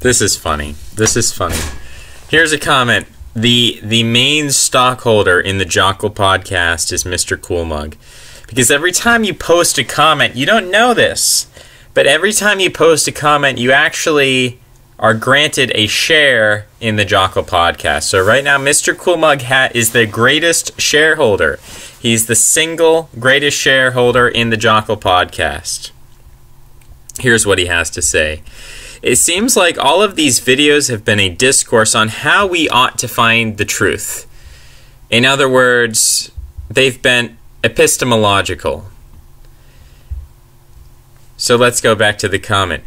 This is funny. This is funny. Here's a comment. The main stockholder in the Jockle podcast is Mr. Cool Mug. Because every time you post a comment, you don't know this, but every time you post a comment, you actually are granted a share in the Jockle podcast. So right now, Mr. Cool Mug is the greatest shareholder. He's the single greatest shareholder in the Jockle podcast. Here's what he has to say. It seems like all of these videos have been a discourse on how we ought to find the truth. In other words, they've been epistemological. So let's go back to the comment.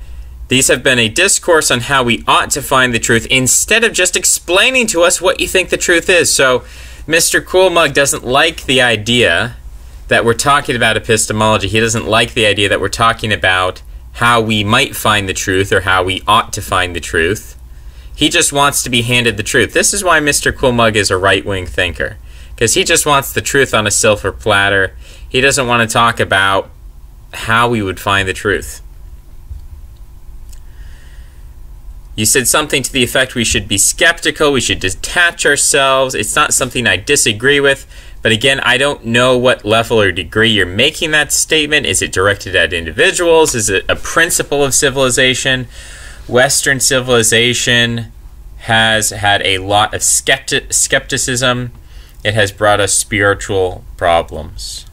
These have been a discourse on how we ought to find the truth instead of just explaining to us what you think the truth is. So Mr. Cool Mug doesn't like the idea that we're talking about epistemology. He doesn't like the idea that we're talking about how we might find the truth or how we ought to find the truth. He just wants to be handed the truth. This is why Mr. Cool Mug is a right-wing thinker. Because he just wants the truth on a silver platter. He doesn't want to talk about how we would find the truth. You said something to the effect we should be skeptical, we should detach ourselves. It's not something I disagree with. But again, I don't know what level or degree you're making that statement. Is it directed at individuals? Is it a principle of civilization? Western civilization has had a lot of skepticism. It has brought us spiritual problems.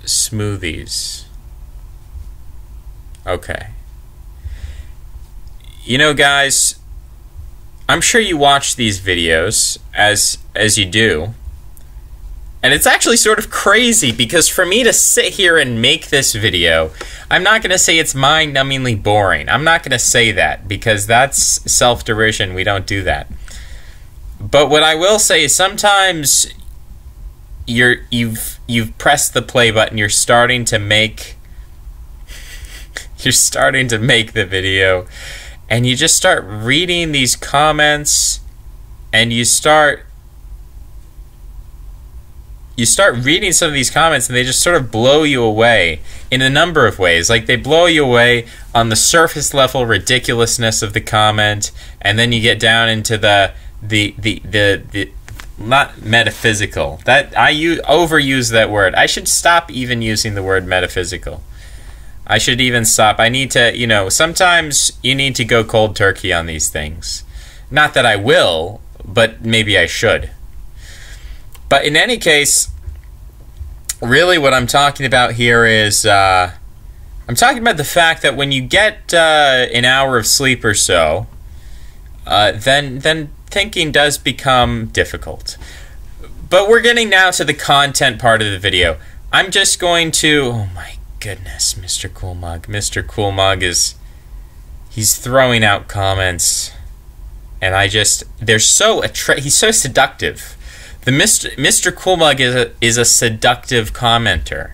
Smoothies. Okay. You know, guys, I'm sure you watch these videos as you do. And it's actually sort of crazy because for me to sit here and make this video, I'm not going to say it's mind-numbingly boring. I'm not going to say that because that's self-derision. We don't do that. But what I will say is sometimes you've pressed the play button. You're starting to make the video, and you just start reading these comments, and you start reading some of these comments, and they just sort of blow you away in a number of ways. Like, they blow you away on the surface level ridiculousness of the comment, and then you get down into the not metaphysical. That I overuse that word. I should stop even using the word metaphysical. I should even stop. I need to, sometimes you need to go cold turkey on these things. Not that I will, but maybe I should. But in any case, really what I'm talking about here is, I'm talking about the fact that when you get an hour of sleep or so, then thinking does become difficult. But we're getting now to the content part of the video. I'm just going to... Oh my goodness, Mr. Cool Mug. Mr. Cool Mug he's throwing out comments, and they're so he's so seductive. The Mr. Cool Mug is a seductive commenter.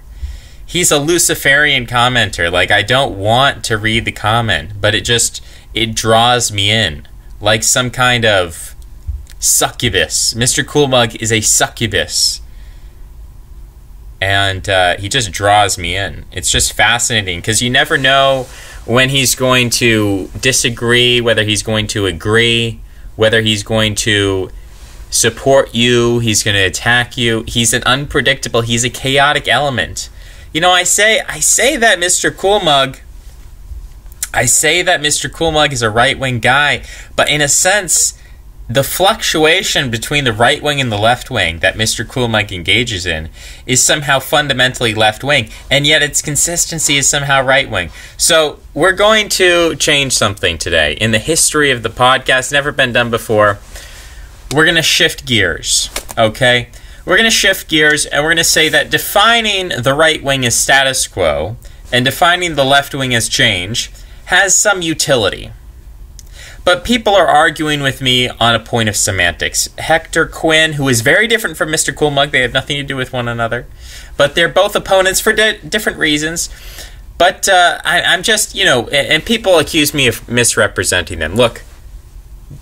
He's a Luciferian commenter. Like, I don't want to read the comment, but it draws me in. Like some kind of succubus. Mr. Cool Mug is a succubus. And he just draws me in. It's just fascinating because you never know when he's going to disagree, whether he's going to agree, whether he's going to support you, he's going to attack you. He's an unpredictable, he's a chaotic element. I say that Mr. Cool Mug, is a right-wing guy, but in a sense, the fluctuation between the right wing and the left wing that Mr. Cool Mug engages in is somehow fundamentally left wing, and yet its consistency is somehow right wing. So we're going to change something today. In the history of the podcast, never been done before, we're going to shift gears, okay? We're going to shift gears, and we're going to say that defining the right wing as status quo and defining the left wing as change has some utility. But people are arguing with me on a point of semantics. Hector Quinn, who is very different from Mr. Cool Mug, they have nothing to do with one another, but they're both opponents for different reasons. But I'm just, and people accuse me of misrepresenting them. Look,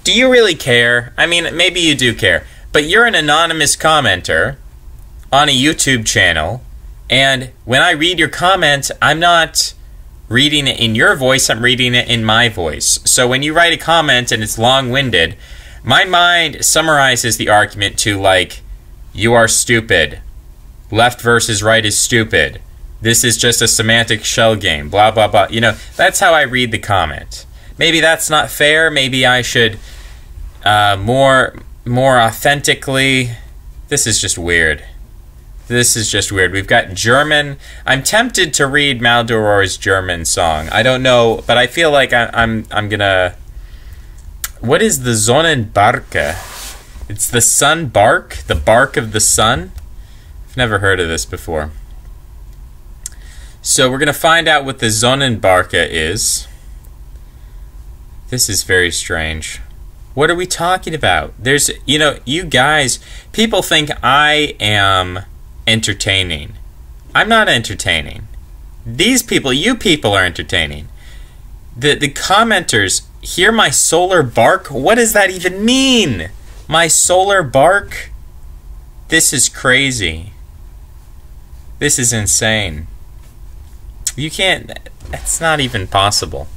do you really care? I mean, maybe you do care, but you're an anonymous commenter on a YouTube channel, and when I read your comment, I'm not reading it in your voice, I'm reading it in my voice. So when you write a comment and it's long-winded, my mind summarizes the argument to like, you are stupid. Left versus right is stupid. This is just a semantic shell game. Blah, blah, blah. You know, that's how I read the comment. Maybe that's not fair. Maybe I should more authentically. This is just weird. This is just weird. We've got German. I'm tempted to read Maldoror's German song. I don't know, but I feel like I'm gonna. What is the Sonnenbarke? It's the sun bark, the bark of the sun. I've never heard of this before. So we're gonna find out what the Sonnenbarke is. This is very strange. What are we talking about? There's, you know, you guys, people think I am entertaining. I'm not entertaining. These people, you people are entertaining. The commenters, hear my solar bark? What does that even mean? My solar bark? This is crazy. This is insane. You can't, that's not even possible.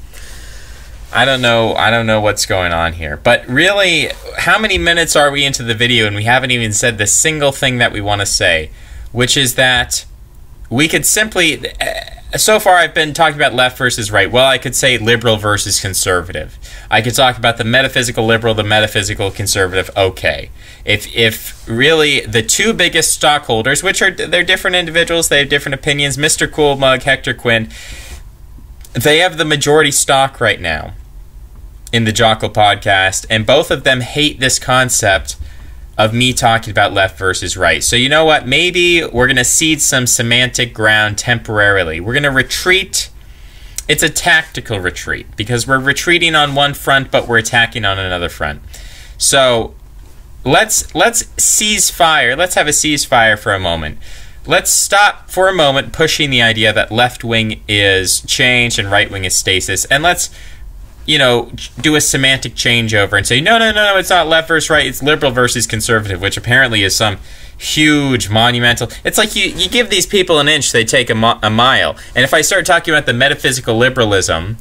I don't know what's going on here. But really, how many minutes are we into the video and we haven't even said the single thing that we want to say? Which is that we could simply, so far I've been talking about left versus right. Well, I could say liberal versus conservative. I could talk about the metaphysical liberal, the metaphysical conservative. Okay. If really the two biggest stockholders, which are, they're different individuals, they have different opinions, Mr. Cool Mug, Hector Quinn, they have the majority stock right now in the Jockle podcast, and both of them hate this concept of me talking about left versus right. So you know what? Maybe we're going to cede some semantic ground temporarily. We're going to retreat. It's a tactical retreat because we're retreating on one front, but we're attacking on another front. So let's cease fire. Let's have a ceasefire for a moment. Let's stop for a moment pushing the idea that left wing is change and right wing is stasis, and let's, you know, do a semantic changeover and say, no, it's not left versus right, it's liberal versus conservative, which apparently is some huge monumental. It's like you give these people an inch, they take a mile. And if I start talking about the metaphysical liberalism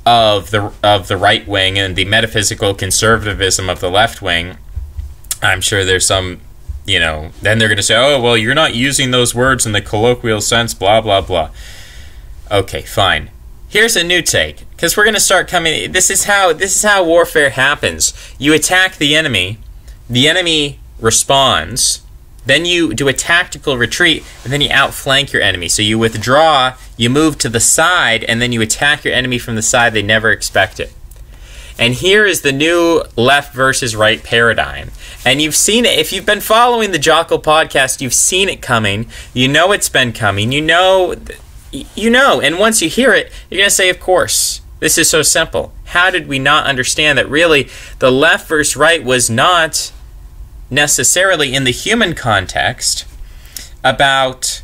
of the right wing and the metaphysical conservatism of the left wing, I'm sure there's some, you know, then they're going to say, oh, well, you're not using those words in the colloquial sense, blah, blah, blah. Okay, fine. Here's a new take, because we're going to start coming. This is how warfare happens. You attack the enemy responds, then you do a tactical retreat, and then you outflank your enemy. So you withdraw, you move to the side, and then you attack your enemy from the side they never expected. And here is the new left versus right paradigm. And you've seen it. If you've been following the Jockle podcast, you've seen it coming. You know it's been coming. You know. And once you hear it, you're going to say, of course, this is so simple. How did we not understand that really the left versus right was not necessarily in the human context about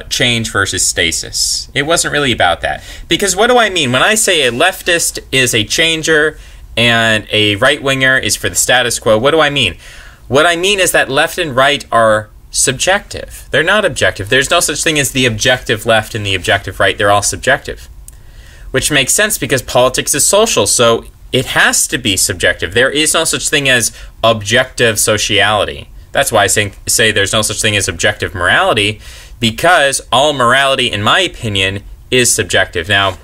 change versus stasis? It wasn't really about that. Because what do I mean? When I say a leftist is a changer and a right-winger is for the status quo, what do I mean? What I mean is that left and right are subjective. They're not objective. There's no such thing as the objective left and the objective right. They're all subjective. Which makes sense because politics is social, so it has to be subjective. There is no such thing as objective sociality. That's why I say there's no such thing as objective morality, because all morality, in my opinion, is subjective. Now,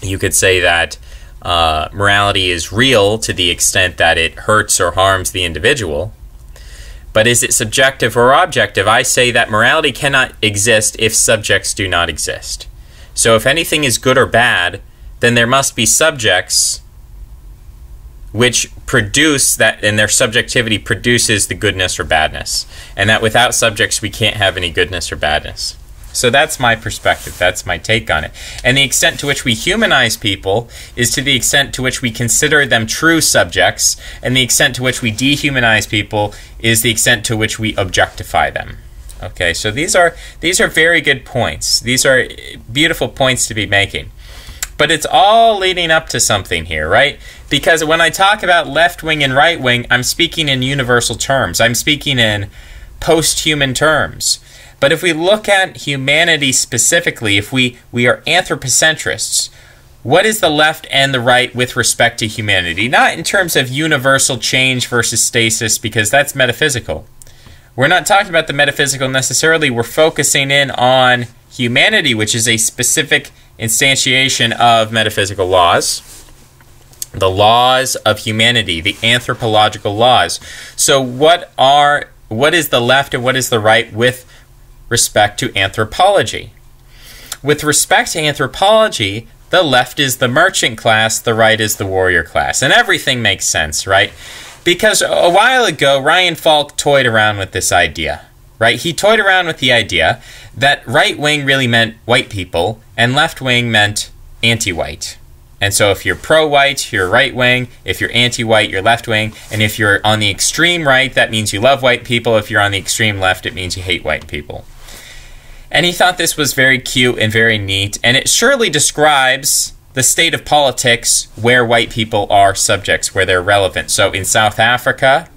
you could say that morality is real to the extent that it hurts or harms the individual. But is it subjective or objective? I say that morality cannot exist if subjects do not exist. So if anything is good or bad, then there must be subjects which produce that, and their subjectivity produces the goodness or badness. And that without subjects, we can't have any goodness or badness. So that's my perspective. That's my take on it. And the extent to which we humanize people is to the extent to which we consider them true subjects, and the extent to which we dehumanize people is the extent to which we objectify them. Okay, so these are very good points. These are beautiful points to be making. But it's all leading up to something here, right? Because when I talk about left wing and right wing, I'm speaking in universal terms. I'm speaking in post-human terms. But if we look at humanity specifically, if we are anthropocentrists, what is the left and the right with respect to humanity? Not in terms of universal change versus stasis, because that's metaphysical. We're not talking about the metaphysical necessarily. We're focusing in on humanity, which is a specific instantiation of metaphysical laws. The laws of humanity, the anthropological laws. So what is the left and what is the right with respect to anthropology? With respect to anthropology, the left is the merchant class, the right is the warrior class. And everything makes sense, right? Because a while ago, Ryan Falk toyed around with this idea, right? He toyed around with the idea that right wing really meant white people and left wing meant anti-white. And so if you're pro-white, you're right wing. If you're anti-white, you're left wing. And if you're on the extreme right, that means you love white people. If you're on the extreme left, it means you hate white people. And he thought this was very cute and very neat, and it surely describes the state of politics where white people are subjects, where they're relevant. So in South Africa,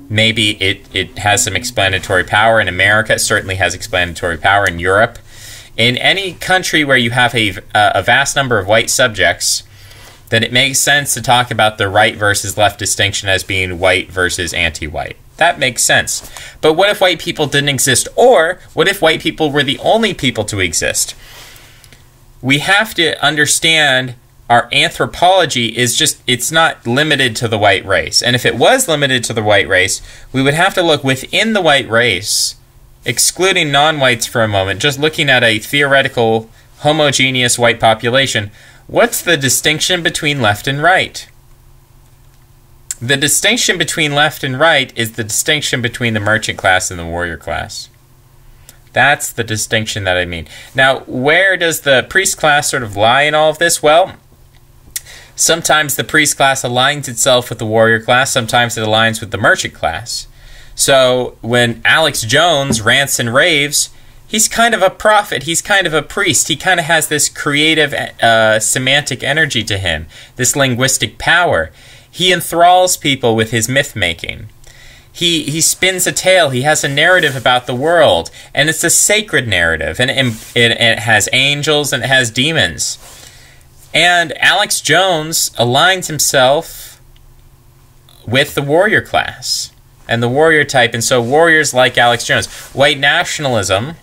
maybe it has some explanatory power. In America, it certainly has explanatory power. In Europe, in any country where you have a vast number of white subjects, then it makes sense to talk about the right versus left distinction as being white versus anti-white. That makes sense. But what if white people didn't exist? Or what if white people were the only people to exist? We have to understand our anthropology is just, it's not limited to the white race. And if it was limited to the white race, we would have to look within the white race, excluding non-whites for a moment, just looking at a theoretical, homogeneous white population. What's the distinction between left and right? The distinction between left and right is the distinction between the merchant class and the warrior class. That's the distinction that I mean. Now, where does the priest class sort of lie in all of this? Well, sometimes the priest class aligns itself with the warrior class. Sometimes it aligns with the merchant class. So when Alex Jones rants and raves, he's kind of a prophet. He's kind of a priest. He kind of has this creative semantic energy to him, this linguistic power. He enthralls people with his myth-making. He spins a tale. He has a narrative about the world, and it's a sacred narrative, and it has angels and it has demons. And Alex Jones aligns himself with the warrior class and the warrior type, and so warriors like Alex Jones. White nationalism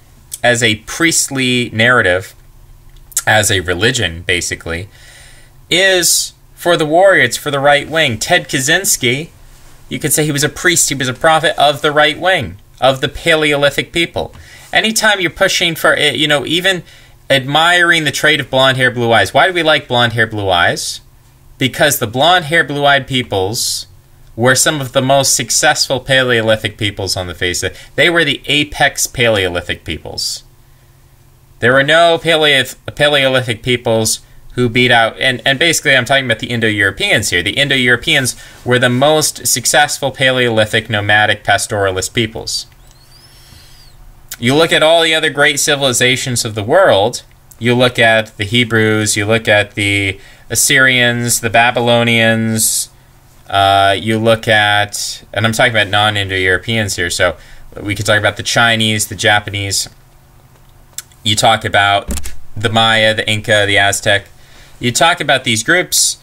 as a priestly narrative, as a religion, basically, is for the warrior, it's for the right wing. Ted Kaczynski, you could say he was a priest, he was a prophet of the right wing, of the Paleolithic people. Anytime you're pushing for, even admiring the trait of blonde hair, blue eyes. Why do we like blonde hair, blue eyes? Because the blonde hair, blue-eyed peoples were some of the most successful Paleolithic peoples on the face of it. They were the apex Paleolithic peoples. There were no Paleolithic peoples who beat out, and basically I'm talking about the Indo-Europeans here. The Indo-Europeans were the most successful Paleolithic nomadic pastoralist peoples. You look at all the other great civilizations of the world, you look at the Hebrews, you look at the Assyrians, the Babylonians, you look at, and I'm talking about non-Indo-Europeans here, so we could talk about the Chinese, the Japanese, you talk about the Maya, the Inca, the Aztec. You talk about these groups,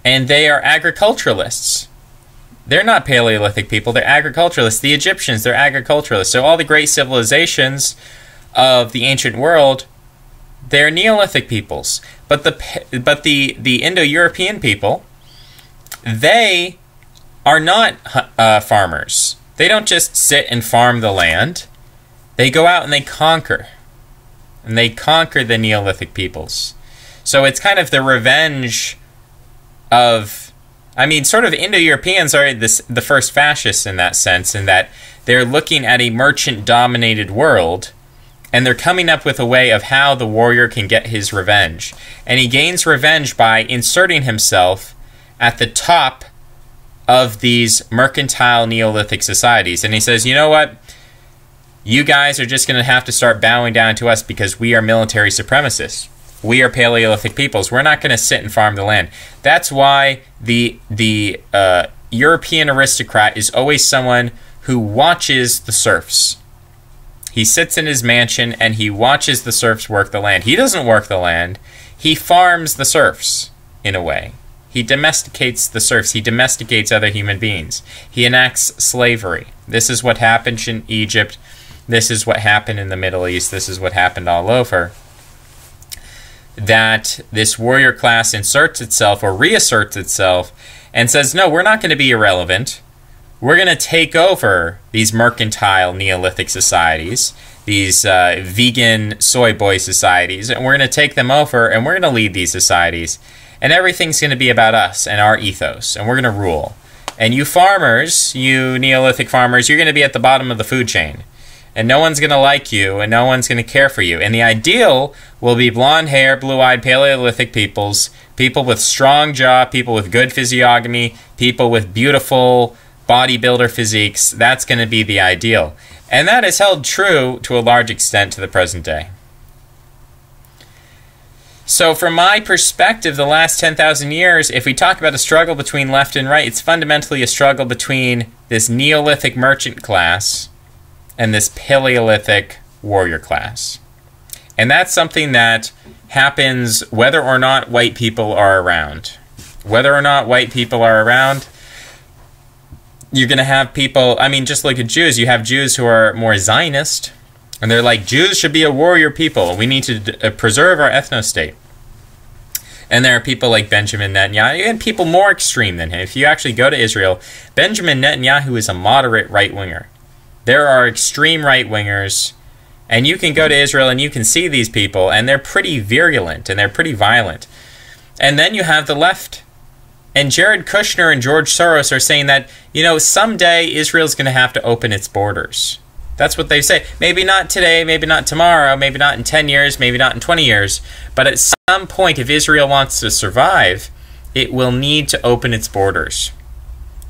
and they are agriculturalists. They're not Paleolithic people, they're agriculturalists. The Egyptians, they're agriculturalists. So all the great civilizations of the ancient world, they're Neolithic peoples. But the Indo-European people, they are not farmers. They don't just sit and farm the land. They go out and they conquer. And they conquer the Neolithic peoples. So it's kind of the revenge of, sort of Indo-Europeans are the first fascists in that sense, in that they're looking at a merchant-dominated world, and they're coming up with a way of how the warrior can get his revenge. And he gains revenge by inserting himself at the top of these mercantile Neolithic societies. And he says, you know what? You guys are just going to have to start bowing down to us because we are military supremacists. We are Paleolithic peoples. We're not going to sit and farm the land. That's why the European aristocrat is always someone who watches the serfs. He sits in his mansion and he watches the serfs work the land. He doesn't work the land. He farms the serfs, in a way. He domesticates the serfs. He domesticates other human beings. He enacts slavery. This is what happened in Egypt. This is what happened in the Middle East. This is what happened all over. That this warrior class inserts itself or reasserts itself and says, no, we're not going to be irrelevant. We're going to take over these mercantile Neolithic societies, these vegan soy boy societies, and we're going to take them over and we're going to lead these societies. And everything's going to be about us and our ethos, and we're going to rule. And you farmers, you Neolithic farmers, you're going to be at the bottom of the food chain. And no one's going to like you, and no one's going to care for you. And the ideal will be blonde hair, blue-eyed Paleolithic peoples, people with strong jaw, people with good physiognomy, people with beautiful bodybuilder physiques. That's going to be the ideal. And that is held true to a large extent to the present day. So from my perspective, the last 10,000 years, if we talk about a struggle between left and right, it's fundamentally a struggle between this Neolithic merchant class and this Paleolithic warrior class. And that's something that happens whether or not white people are around. Whether or not white people are around, you're going to have people, I mean, just look at Jews. You have Jews who are more Zionist, and they're like, Jews should be a warrior people. We need to preserve our ethno-state. And there are people like Benjamin Netanyahu, and people more extreme than him. If you actually go to Israel, Benjamin Netanyahu is a moderate right-winger. There are extreme right-wingers, and you can go to Israel and you can see these people, and they're pretty virulent, and they're pretty violent. And then you have the left. And Jared Kushner and George Soros are saying that, you know, someday Israel's going to have to open its borders. That's what they say. Maybe not today, maybe not tomorrow, maybe not in 10 years, maybe not in 20 years. But at some point, if Israel wants to survive, it will need to open its borders.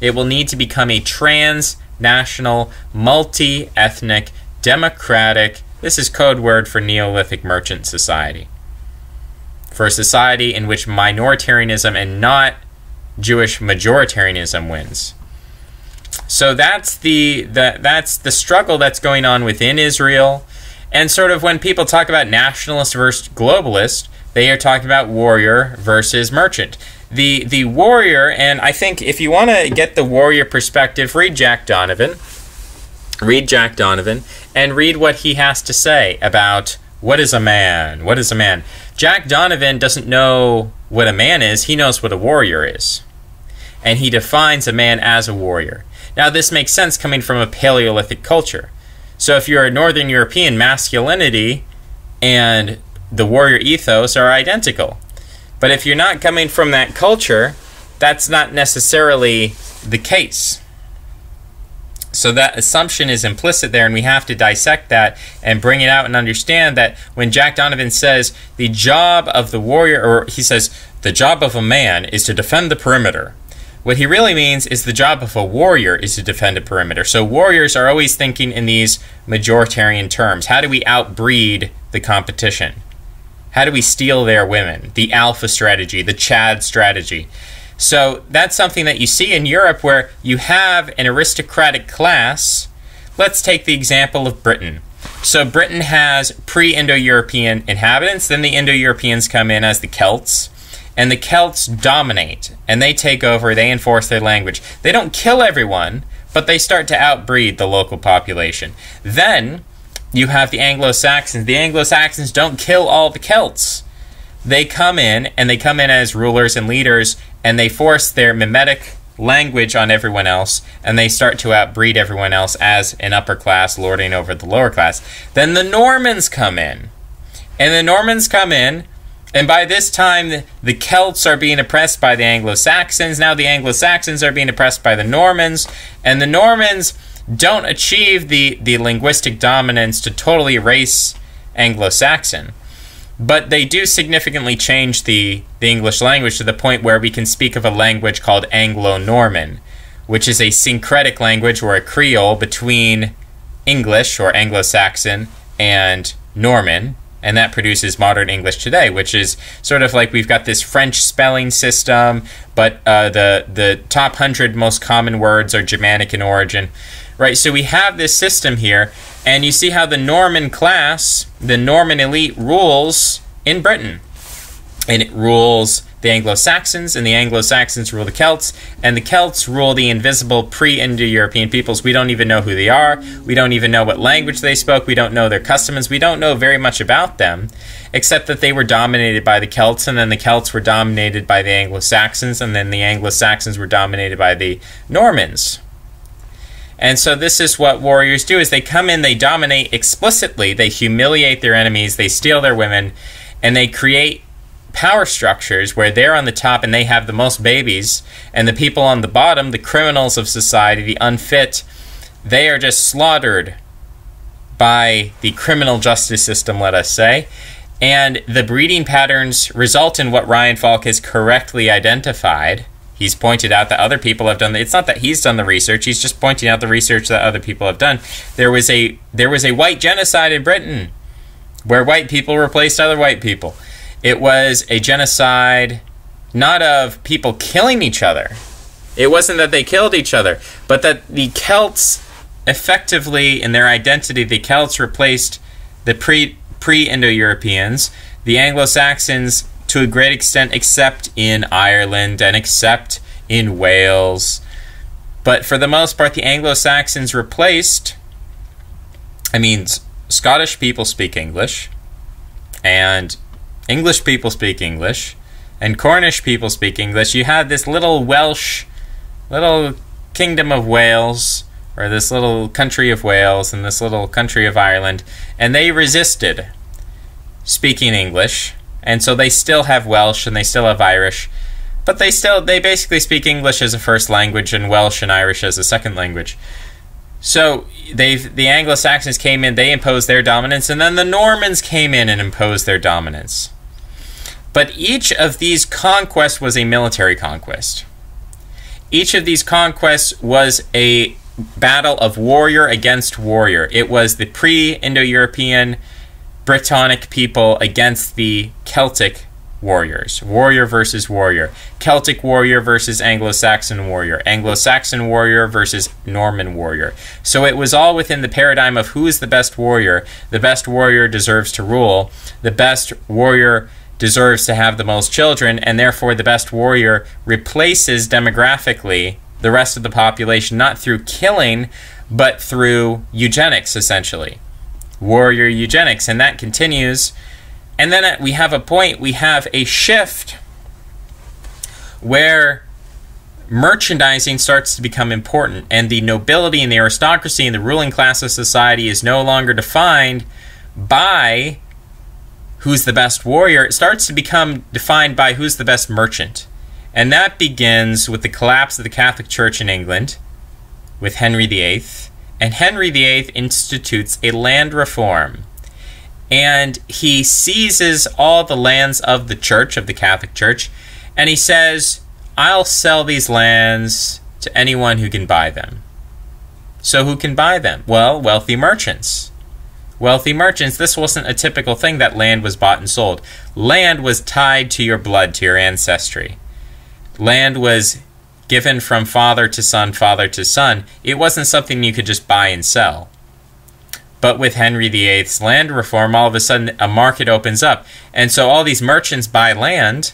It will need to become a transnational, multi-ethnic, democratic, this is code word for Neolithic merchant society. For a society in which minoritarianism and not Jewish majoritarianism wins. So that's the struggle that's going on within Israel. And sort of when people talk about nationalist versus globalist, they are talking about warrior versus merchant. The warrior, and I think if you want to get the warrior perspective, read Jack Donovan. Read Jack Donovan and read what he has to say about what is a man? What is a man? Jack Donovan doesn't know what a man is. He knows what a warrior is. And he defines a man as a warrior. Now, this makes sense coming from a Paleolithic culture. So if you're a Northern European, masculinity and the warrior ethos are identical. But if you're not coming from that culture, that's not necessarily the case. So that assumption is implicit there, and we have to dissect that and bring it out and understand that when Jack Donovan says the job of the warrior, or he says the job of a man is to defend the perimeter, what he really means is the job of a warrior is to defend a perimeter. So warriors are always thinking in these majoritarian terms. How do we outbreed the competition? How do we steal their women? The alpha strategy, the Chad strategy. So that's something that you see in Europe where you have an aristocratic class. Let's take the example of Britain. So Britain has pre-Indo-European inhabitants, then the Indo-Europeans come in as the Celts, and the Celts dominate, and they take over, they enforce their language. They don't kill everyone, but they start to outbreed the local population. Then you have the Anglo-Saxons. The Anglo-Saxons don't kill all the Celts. They come in, and they come in as rulers and leaders, and they force their mimetic language on everyone else, and they start to outbreed everyone else as an upper class lording over the lower class. Then the Normans come in. And the Normans come in, and by this time, the Celts are being oppressed by the Anglo-Saxons. Now the Anglo-Saxons are being oppressed by the Normans, and the Normans don't achieve the linguistic dominance to totally erase Anglo-Saxon. But they do significantly change the English language to the point where we can speak of a language called Anglo-Norman, which is a syncretic language or a Creole between English or Anglo-Saxon and Norman, and that produces modern English today, which is sort of like we've got this French spelling system, but the top 100 most common words are Germanic in origin. right? So we have this system here, and you see how the Norman class, the Norman elite, rules in Britain. And it rules the Anglo-Saxons, and the Anglo-Saxons rule the Celts, and the Celts rule the invisible pre-Indo-European peoples. We don't even know who they are. We don't even know what language they spoke. We don't know their customs. We don't know very much about them, except that they were dominated by the Celts, and then the Celts were dominated by the Anglo-Saxons, and then the Anglo-Saxons were dominated by the Normans. And so this is what warriors do, is they come in, they dominate explicitly, they humiliate their enemies, they steal their women, and they create power structures where they're on the top and they have the most babies, and the people on the bottom, the criminals of society, the unfit, they are just slaughtered by the criminal justice system, let us say. And the breeding patterns result in what Ryan Falk has correctly identified. He's pointed out that other people have done. It's not that he's done the research. He's just pointing out the research that other people have done. There was a white genocide in Britain where white people replaced other white people. It was a genocide not of people killing each other. It wasn't that they killed each other, but that the Celts effectively, in their identity, the Celts replaced the pre-Indo-Europeans, the Anglo-Saxons to a great extent, except in Ireland and except in Wales. But for the most part, the Anglo-Saxons replaced, Scottish people speak English, and English people speak English, and Cornish people speak English. You had this little kingdom of Wales, or this little country of Wales, and this little country of Ireland, and they resisted speaking English, and so they still have Welsh and they still have Irish, but they basically speak English as a first language and Welsh and Irish as a second language. So the Anglo-Saxons came in, they imposed their dominance, and then the Normans came in and imposed their dominance. But each of these conquests was a military conquest. Each of these conquests was a battle of warrior against warrior. It was the pre-Indo-European Brittonic people against the Celtic warriors. Warrior versus warrior. Celtic warrior versus Anglo-Saxon warrior. Anglo-Saxon warrior versus Norman warrior. So it was all within the paradigm of who is the best warrior. The best warrior deserves to rule. The best warrior deserves to have the most children, and therefore the best warrior replaces demographically the rest of the population, not through killing, but through eugenics, essentially. Warrior eugenics, and that continues. And then we have a shift where merchandising starts to become important, and the nobility and the aristocracy and the ruling class of society is no longer defined by who's the best warrior. It starts to become defined by who's the best merchant. And that begins with the collapse of the Catholic Church in England with Henry VIII. And Henry VIII institutes a land reform. And he seizes all the lands of the church, of the Catholic Church, and he says, I'll sell these lands to anyone who can buy them. So who can buy them? Well, wealthy merchants. Wealthy merchants. This wasn't a typical thing that land was bought and sold. Land was tied to your blood, to your ancestry. Land was given from father to son, father to son. It wasn't something you could just buy and sell. But with Henry VIII's land reform, all of a sudden a market opens up. And so all these merchants buy land,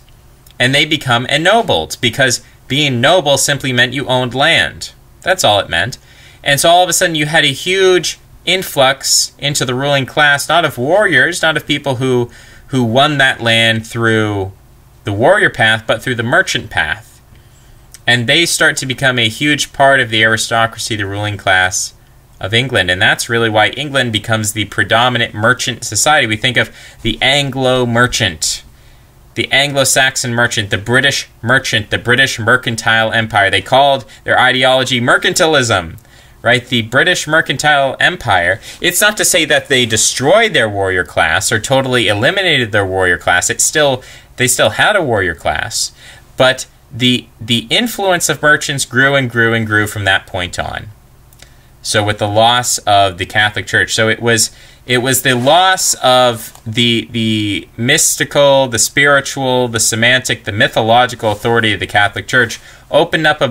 and they become ennobled, because being noble simply meant you owned land. That's all it meant. And so all of a sudden you had a huge influx into the ruling class, not of warriors, not of people who won that land through the warrior path, but through the merchant path. And they start to become a huge part of the aristocracy, the ruling class of England. And that's really why England becomes the predominant merchant society. We think of the Anglo merchant, the Anglo-Saxon merchant, the British merchant, the British mercantile empire. They called their ideology mercantilism, right? The British mercantile empire. It's not to say that they destroyed their warrior class or totally eliminated their warrior class. They still had a warrior class, but the influence of merchants grew and grew and grew from that point on. So with the loss of the Catholic Church, so it was the loss of the mystical, the spiritual, the semantic, the mythological authority of the Catholic Church opened up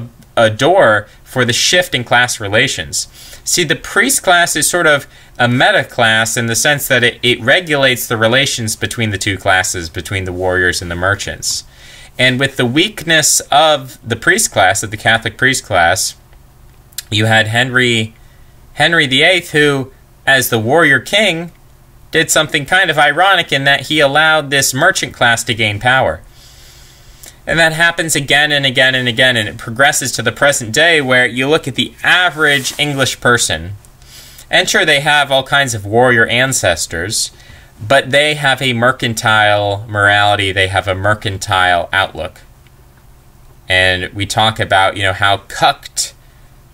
a door for the shift in class relations. See, the priest class is sort of a meta class in the sense that it regulates the relations between the two classes, between the warriors and the merchants. And with the weakness of the priest class, of the Catholic priest class, you had Henry VIII, who, as the warrior king, did something kind of ironic in that he allowed this merchant class to gain power. And that happens again and again and again, and it progresses to the present day where you look at the average English person, and sure, they have all kinds of warrior ancestors, but they have a mercantile morality, they have a mercantile outlook. And we talk about, how cucked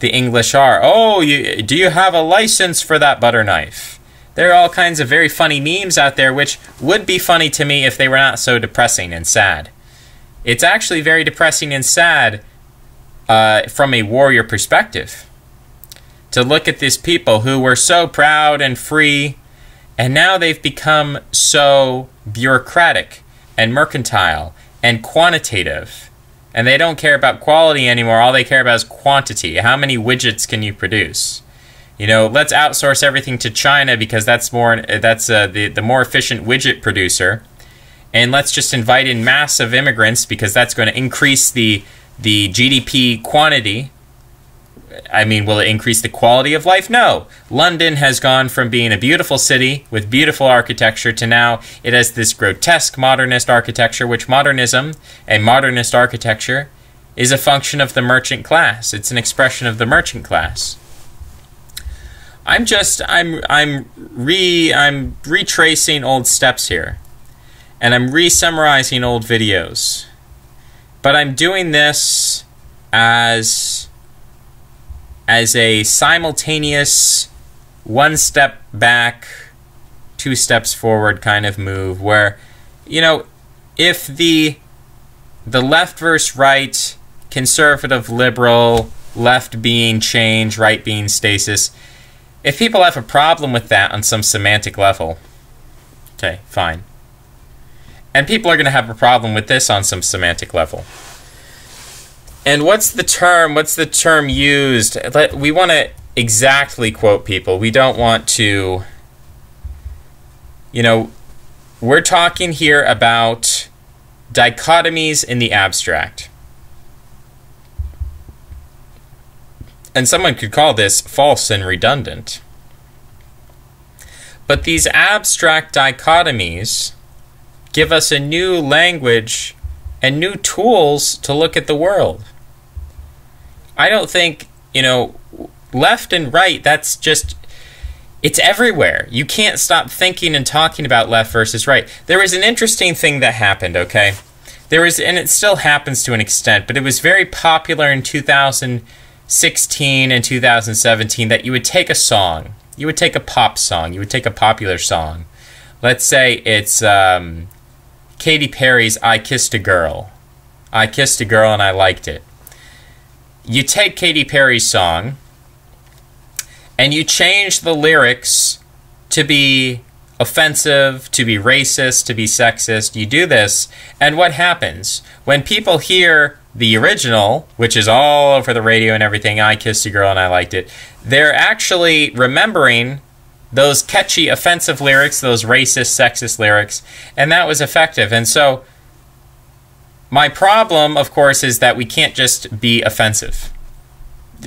the English are. Oh, do you have a license for that butter knife? There are all kinds of very funny memes out there, which would be funny to me if they were not so depressing and sad. It's actually very depressing and sad from a warrior perspective to look at these people who were so proud and free, and now they've become so bureaucratic and mercantile and quantitative, and they don't care about quality anymore. All they care about is quantity. How many widgets can you produce? Let's outsource everything to China because that's the more efficient widget producer. And let's just invite in massive immigrants because that's going to increase the GDP quantity. I mean, will it increase the quality of life? No. London has gone from being a beautiful city with beautiful architecture to now it has this grotesque modernist architecture, which modernism and modernist architecture is a function of the merchant class. It's an expression of the merchant class. I'm retracing old steps here. And I'm re-summarizing old videos. But I'm doing this as a simultaneous one step back, two steps forward kind of move where, if the left versus right, conservative, liberal, left being change, right being stasis, if people have a problem with that on some semantic level, okay, fine. And people are going to have a problem with this on some semantic level. And what's the term used? We want to exactly quote people. We don't want to, we're talking here about dichotomies in the abstract. And someone could call this false and redundant. But these abstract dichotomies give us a new language and new tools to look at the world. I don't think, left and right, that's just, it's everywhere. You can't stop thinking and talking about left versus right. There was an interesting thing that happened, okay? And it still happens to an extent, but it was very popular in 2016 and 2017 that you would take a song, you would take a pop song, you would take a popular song. Let's say it's Katy Perry's I Kissed a Girl. I kissed a girl and I liked it. You take Katy Perry's song and you change the lyrics to be offensive, to be racist, to be sexist. You do this, and what happens? When people hear the original, which is all over the radio and everything, I kissed a girl and I liked it, they're actually remembering those catchy, offensive lyrics, those racist, sexist lyrics, and that was effective. And so my problem, of course, is that we can't just be offensive.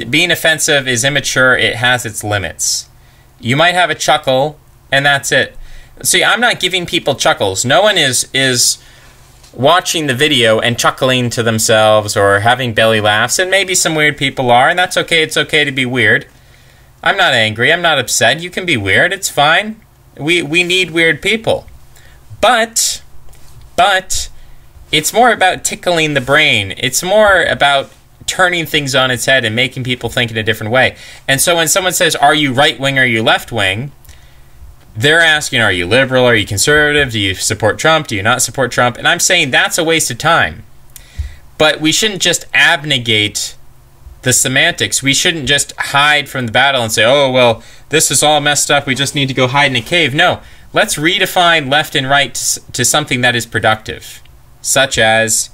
Being offensive is immature. It has its limits. You might have a chuckle, and that's it. See, I'm not giving people chuckles. No one is watching the video and chuckling to themselves or having belly laughs, and maybe some weird people are, and that's okay. It's okay to be weird. I'm not angry. I'm not upset. You can be weird. It's fine. We need weird people. But it's more about tickling the brain. It's more about turning things on its head and making people think in a different way. And so when someone says, are you right-wing or are you left-wing, they're asking, are you liberal, are you conservative, do you support Trump, do you not support Trump? And I'm saying that's a waste of time. But we shouldn't just abnegate the semantics. We shouldn't just hide from the battle and say, oh, well, this is all messed up, we just need to go hide in a cave. No, let's redefine left and right to something that is productive, such as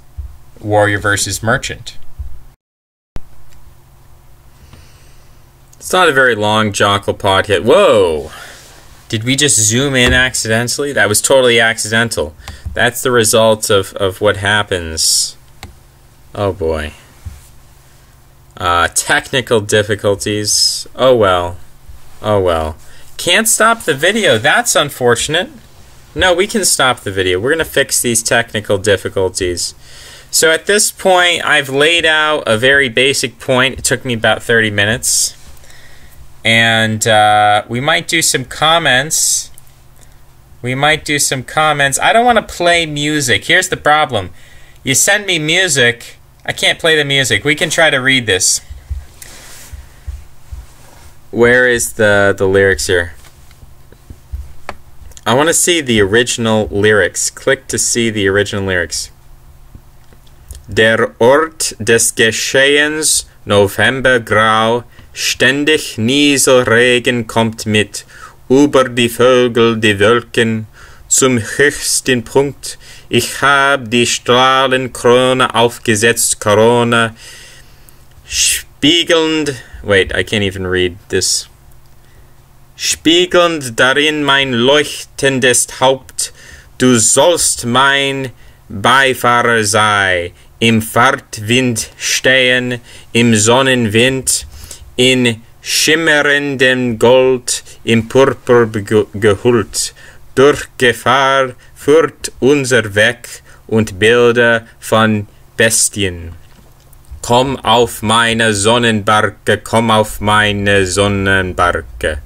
warrior versus merchant. not a very long Jonquil podcast. Whoa! Did we just zoom in accidentally? That was totally accidental. That's the result of what happens. Oh boy. Technical difficulties. Oh well. Oh well. Can't stop the video. That's unfortunate. No, we can stop the video. We're going to fix these technical difficulties. So at this point, I've laid out a very basic point. It took me about 30 minutes. And we might do some comments. I don't want to play music. Here's the problem. You send me music. I can't play the music. We can try to read this. Where is the lyrics here? I want to see the original lyrics. Click to see the original lyrics. Der Ort des Geschehens, Novembergrau, ständig Nieselregen kommt mit, über die Vögel, die Wolken, zum höchsten Punkt. Ich hab die Strahlenkrone aufgesetzt, Corona, spiegelnd, wait, I can't even read this. Spiegelnd darin mein leuchtendes Haupt, du sollst mein Beifahrer sei, im Fahrtwind stehen, im Sonnenwind, in schimmerndem Gold, im Purpur gehüllt, durch Gefahr führt unser Weg und Bilder von Bestien. Komm auf meine Sonnenbarke, komm auf meine Sonnenbarke.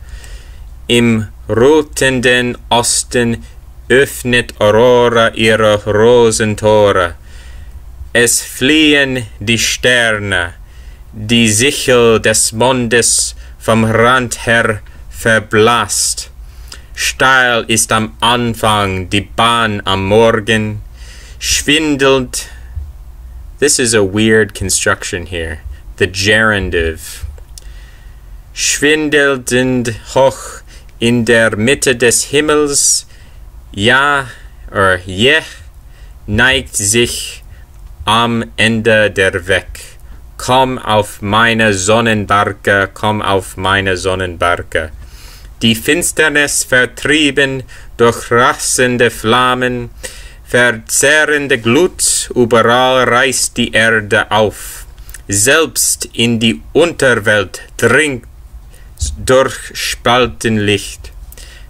Im rotenden Osten öffnet Aurora ihre Rosentore. Es fliehen die Sterne, die Sichel des Mondes vom Rand her verblasst. Steil ist am Anfang die Bahn am Morgen, schwindelt. This is a weird construction here. The gerundive. Schwindelnd hoch in der Mitte des Himmels, ja, or je, neigt sich am Ende der Weg. Komm auf meine Sonnenbarke, komm auf meine Sonnenbarke. Die Finsternis vertrieben durch rasende Flammen, verzehrende Glut, überall reißt die Erde auf. Selbst in die Unterwelt dringt durch Spaltenlicht,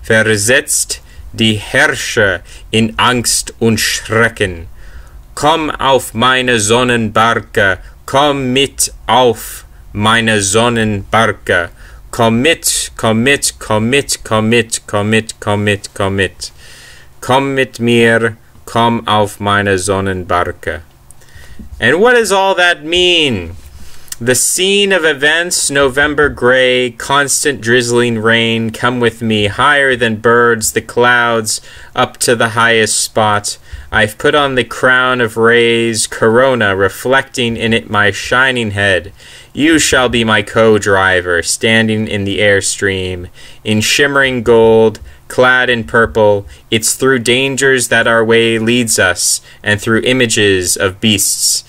versetzt die Herrscher in Angst und Schrecken. Komm auf meine Sonnenbarke, komm mit auf meine Sonnenbarke. Komm mit, komm mit, komm mit, komm mit, komm mit, komm mit, komm mit. Komm mit mir, komm auf meine Sonnenbarke. And what does all that mean? The scene of events, November gray, constant drizzling rain, come with me, higher than birds, the clouds, up to the highest spot. I've put on the crown of rays, corona, reflecting in it my shining head. You shall be my co-driver, standing in the airstream, in shimmering gold, clad in purple. It's through dangers that our way leads us, and through images of beasts.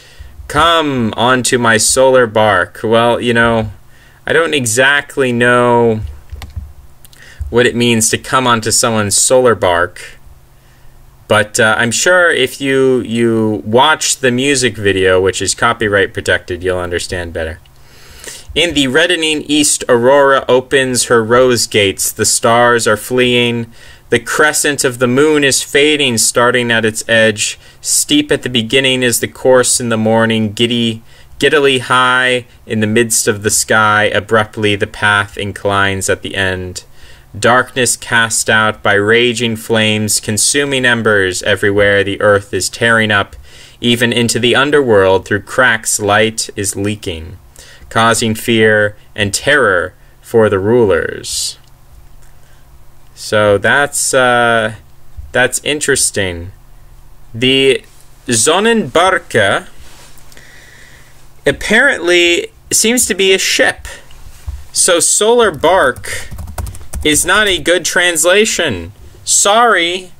Come onto my solar bark. Well, you know, I don't exactly know what it means to come onto someone's solar bark, but I'm sure if you watch the music video, which is copyright protected, you'll understand better. In the reddening east, Aurora opens her rose gates. The stars are fleeing. The crescent of the moon is fading, starting at its edge. Steep at the beginning is the course in the morning, giddily high in the midst of the sky. Abruptly the path inclines at the end. Darkness cast out by raging flames, consuming embers everywhere. The earth is tearing up, even into the underworld. Through cracks light is leaking, causing fear and terror for the rulers. So that's interesting. The Sonnenbarke apparently seems to be a ship. So solar bark is not a good translation. Sorry.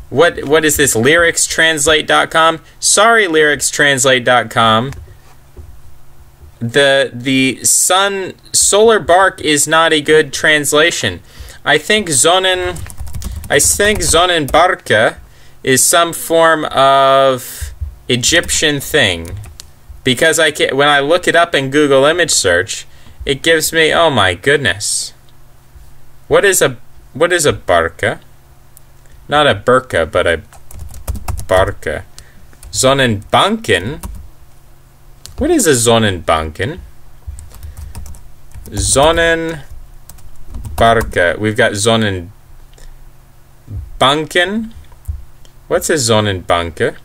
What is this? LyricsTranslate.com? Sorry, LyricsTranslate.com. the sun solar bark is not a good translation. I think Sonnenbarke is some form of Egyptian thing, because when I look it up in Google image search, it gives me, oh my goodness. What is a barca? Not a burka, but a barca. Sonnenbanken. What is a Sonnenbanken? Sonnenbarke. We've got Sonnenbanken. What's a Sonnenbanke?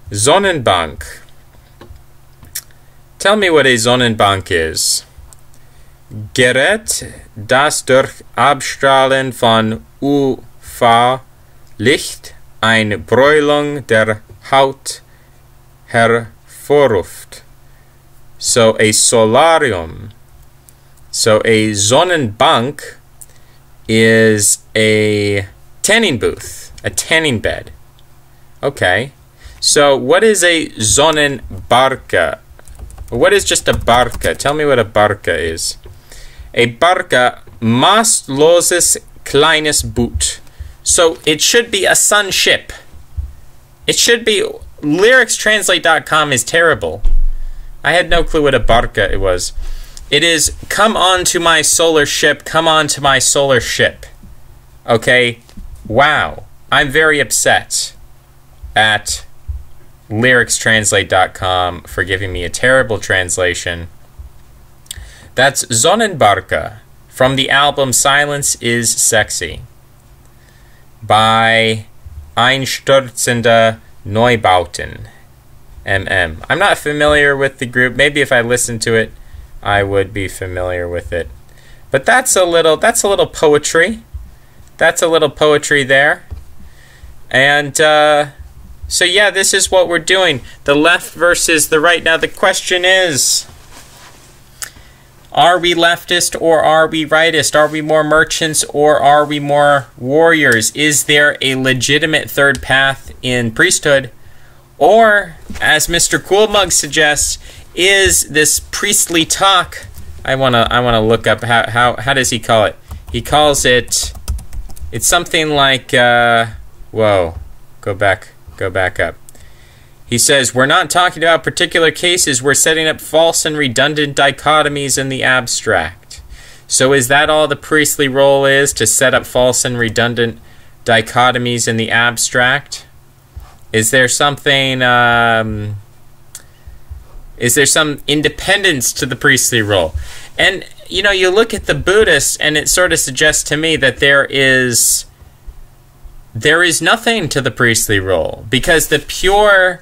Sonnenbank. Tell me what a Sonnenbank is. Gerät, das durch Abstrahlen von UV-Licht eine Bräunung der Haut hervorruft. So a solarium. So a Sonnenbank is a tanning booth, a tanning bed. Okay. So what is a Sonnenbarke? What is just a barca? Tell me what a barca is. A barca, mastloses kleines Boot. So it should be a sun ship. It should be. LyricsTranslate.com is terrible. I had no clue what a barca it was. It is, come on to my solar ship, come on to my solar ship. Okay? Wow. I'm very upset at LyricsTranslate.com for giving me a terrible translation. That's Sonnenbarke from the album Silence is Sexy by Einstürzende Neubauten, MM. I'm not familiar with the group. Maybe if I listened to it, I would be familiar with it. But that's a little poetry. That's a little poetry there. And so yeah, this is what we're doing. The left versus the right. Now the question is, are we leftist or are we rightist? Are we more merchants or are we more warriors? Is there a legitimate third path in priesthood? Or, as Mr. Coolmug suggests, is this priestly talk? I wanna look up how does he call it? He calls it, it's something like whoa, go back up. He says, we're not talking about particular cases, we're setting up false and redundant dichotomies in the abstract. So is that all the priestly role is, to set up false and redundant dichotomies in the abstract? Is there something, is there some independence to the priestly role? And, you know, you look at the Buddhists and it sort of suggests to me that there is nothing to the priestly role, because the pure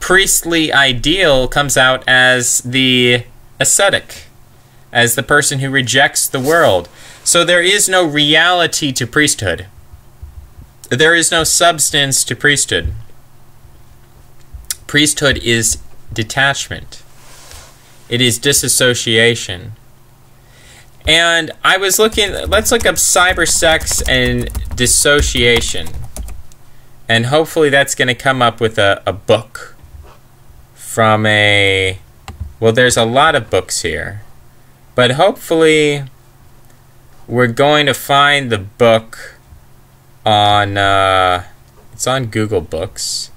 priestly ideal comes out as the ascetic, as the person who rejects the world. So there is no reality to priesthood. There is no substance to priesthood. Priesthood is detachment. It is disassociation. And I was looking, let's look up cybersex and dissociation. And hopefully that's going to come up with a book from a, well, there's a lot of books here. But hopefully we're going to find the book on, it's on Google Books.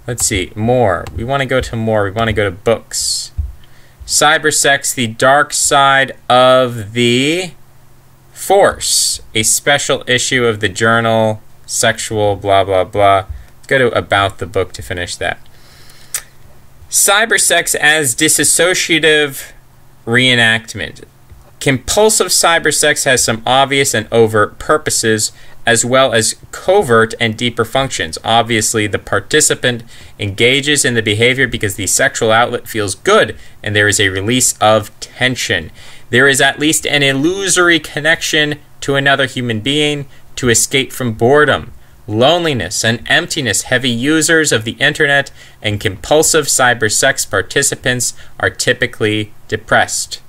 Let's see, more. We want to go to more. We want to go to books. Cybersex, the Dark Side of the Force. A special issue of the journal, Sexual, blah, blah, blah. Let's go to About the Book to finish that. Cybersex as dissociative reenactment. Compulsive cybersex has some obvious and overt purposes, as well as covert and deeper functions. Obviously, the participant engages in the behavior because the sexual outlet feels good, and there is a release of tension. There is at least an illusory connection to another human being to escape from boredom, loneliness, and emptiness. Heavy users of the internet and compulsive cybersex participants are typically depressed.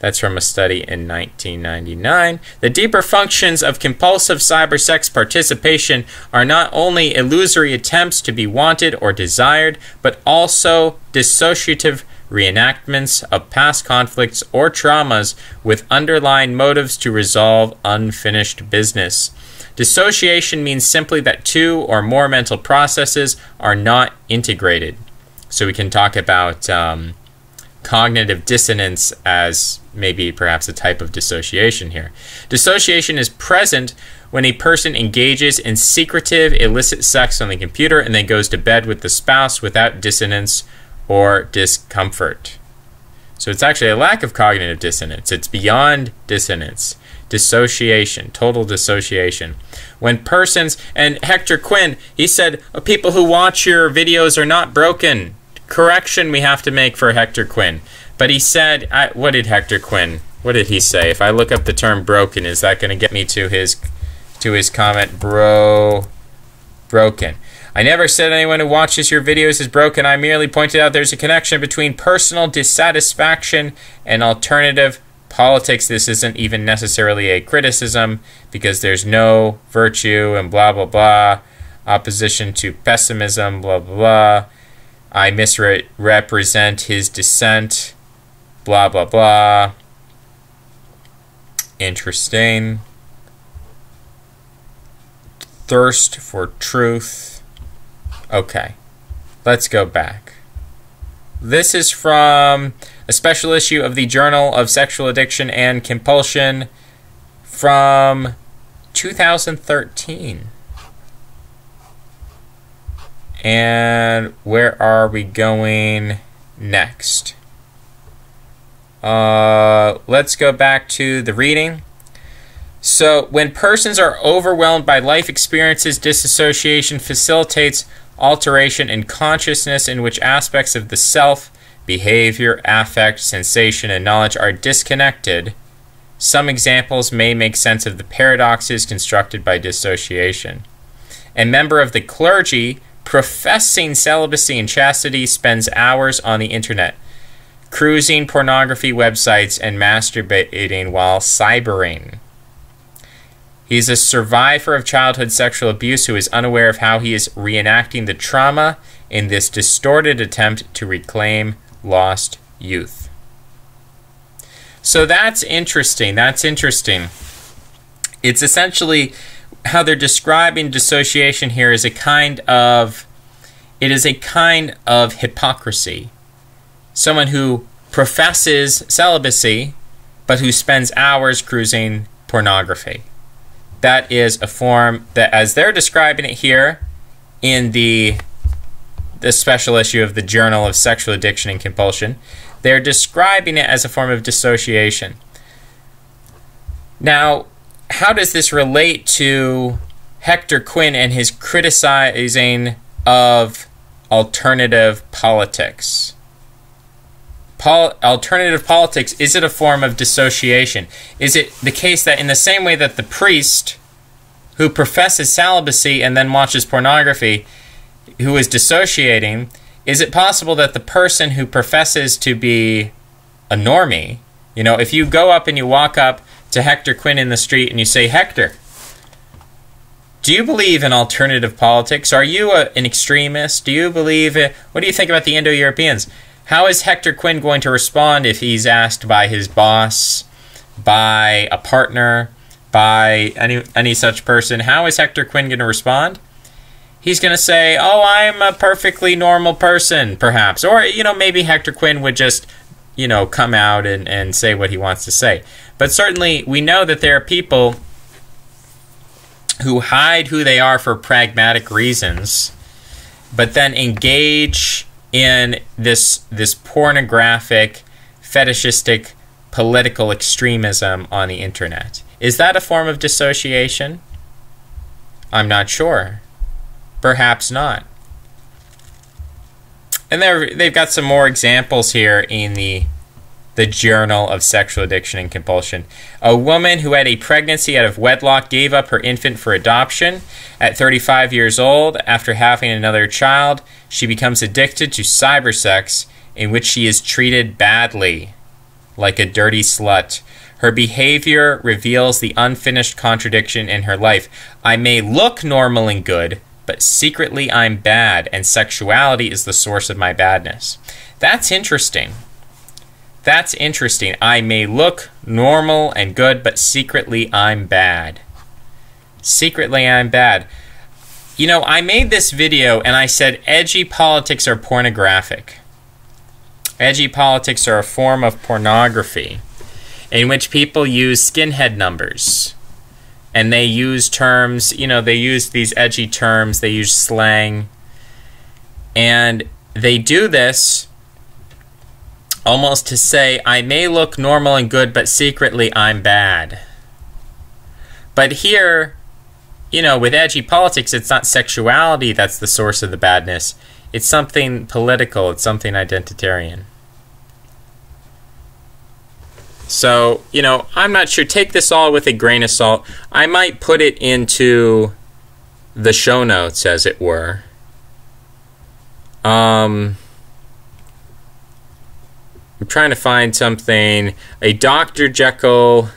That's from a study in 1999. The deeper functions of compulsive cybersex participation are not only illusory attempts to be wanted or desired, but also dissociative reenactments of past conflicts or traumas with underlying motives to resolve unfinished business. Dissociation means simply that two or more mental processes are not integrated. So we can talk about cognitive dissonance as maybe perhaps a type of dissociation here. Dissociation is present when a person engages in secretive, illicit sex on the computer and then goes to bed with the spouse without dissonance or discomfort. So it's actually a lack of cognitive dissonance. It's beyond dissonance. Dissociation, total dissociation. When persons, and Hector Quinn, he said, people who watch your videos are not broken. Correction we have to make for Hector Quinn. But he said, what did Hector Quinn, what did he say? If I look up the term broken, is that going to get me to his comment, broken? I never said anyone who watches your videos is broken. I merely pointed out there's a connection between personal dissatisfaction and alternative politics. This isn't even necessarily a criticism because there's no virtue and blah, blah, blah. Opposition to pessimism, blah, blah, blah. I misrepresent his dissent, blah, blah, blah. Interesting. Thirst for truth. Okay, let's go back. This is from a special issue of the Journal of Sexual Addiction and Compulsion from 2013. And where are we going next? Let's go back to the reading. So, when persons are overwhelmed by life experiences, disassociation facilitates alteration in consciousness in which aspects of the self, behavior, affect, sensation, and knowledge are disconnected. Some examples may make sense of the paradoxes constructed by dissociation. A member of the clergy professing celibacy and chastity spends hours on the internet, cruising pornography websites and masturbating while cybering. He's a survivor of childhood sexual abuse who is unaware of how he is reenacting the trauma in this distorted attempt to reclaim lost youth. So that's interesting. That's interesting. It's essentially how they're describing dissociation here is a kind of hypocrisy. Someone who professes celibacy, but who spends hours cruising pornography. That is a form that, as they're describing it here in the special issue of the Journal of Sexual Addiction and Compulsion, they're describing it as a form of dissociation. Now, how does this relate to Hector Quinn and his criticizing of alternative politics? Alternative politics, is it a form of dissociation? Is it the case that in the same way that the priest who professes celibacy and then watches pornography, who is dissociating, is it possible that the person who professes to be a normie, you know, if you go up and you walk up to Hector Quinn in the street and you say, Hector, do you believe in alternative politics? Are you an extremist? Do you believe, what do you think about the Indo-Europeans? How is Hector Quinn going to respond if he's asked by his boss, by a partner, by any such person? How is Hector Quinn going to respond? He's going to say, oh, I'm a perfectly normal person, perhaps. Or, you know, maybe Hector Quinn would just, you know, come out and say what he wants to say. But certainly we know that there are people who hide who they are for pragmatic reasons, but then engage in this pornographic, fetishistic, political extremism on the internet. Is that a form of dissociation? I'm not sure. Perhaps not. And they've got some more examples here in the Journal of Sexual Addiction and Compulsion. A woman who had a pregnancy out of wedlock gave up her infant for adoption. At 35 years old, after having another child, she becomes addicted to cybersex, in which she is treated badly, like a dirty slut. Her behavior reveals the unfinished contradiction in her life. I may look normal and good, but secretly I'm bad, and sexuality is the source of my badness. That's interesting. That's interesting. I may look normal and good, but secretly I'm bad. Secretly I'm bad. You know, I made this video and I said edgy politics are pornographic. Edgy politics are a form of pornography in which people use skinhead numbers. And they use terms, you know, they use these edgy terms, they use slang. And they do this almost to say, I may look normal and good, but secretly I'm bad. But here, you know, with edgy politics, it's not sexuality that's the source of the badness. It's something political. It's something identitarian. So, you know, I'm not sure. Take this all with a grain of salt. I might put it into the show notes, as it were. I'm trying to find something. A Dr. Jekyll.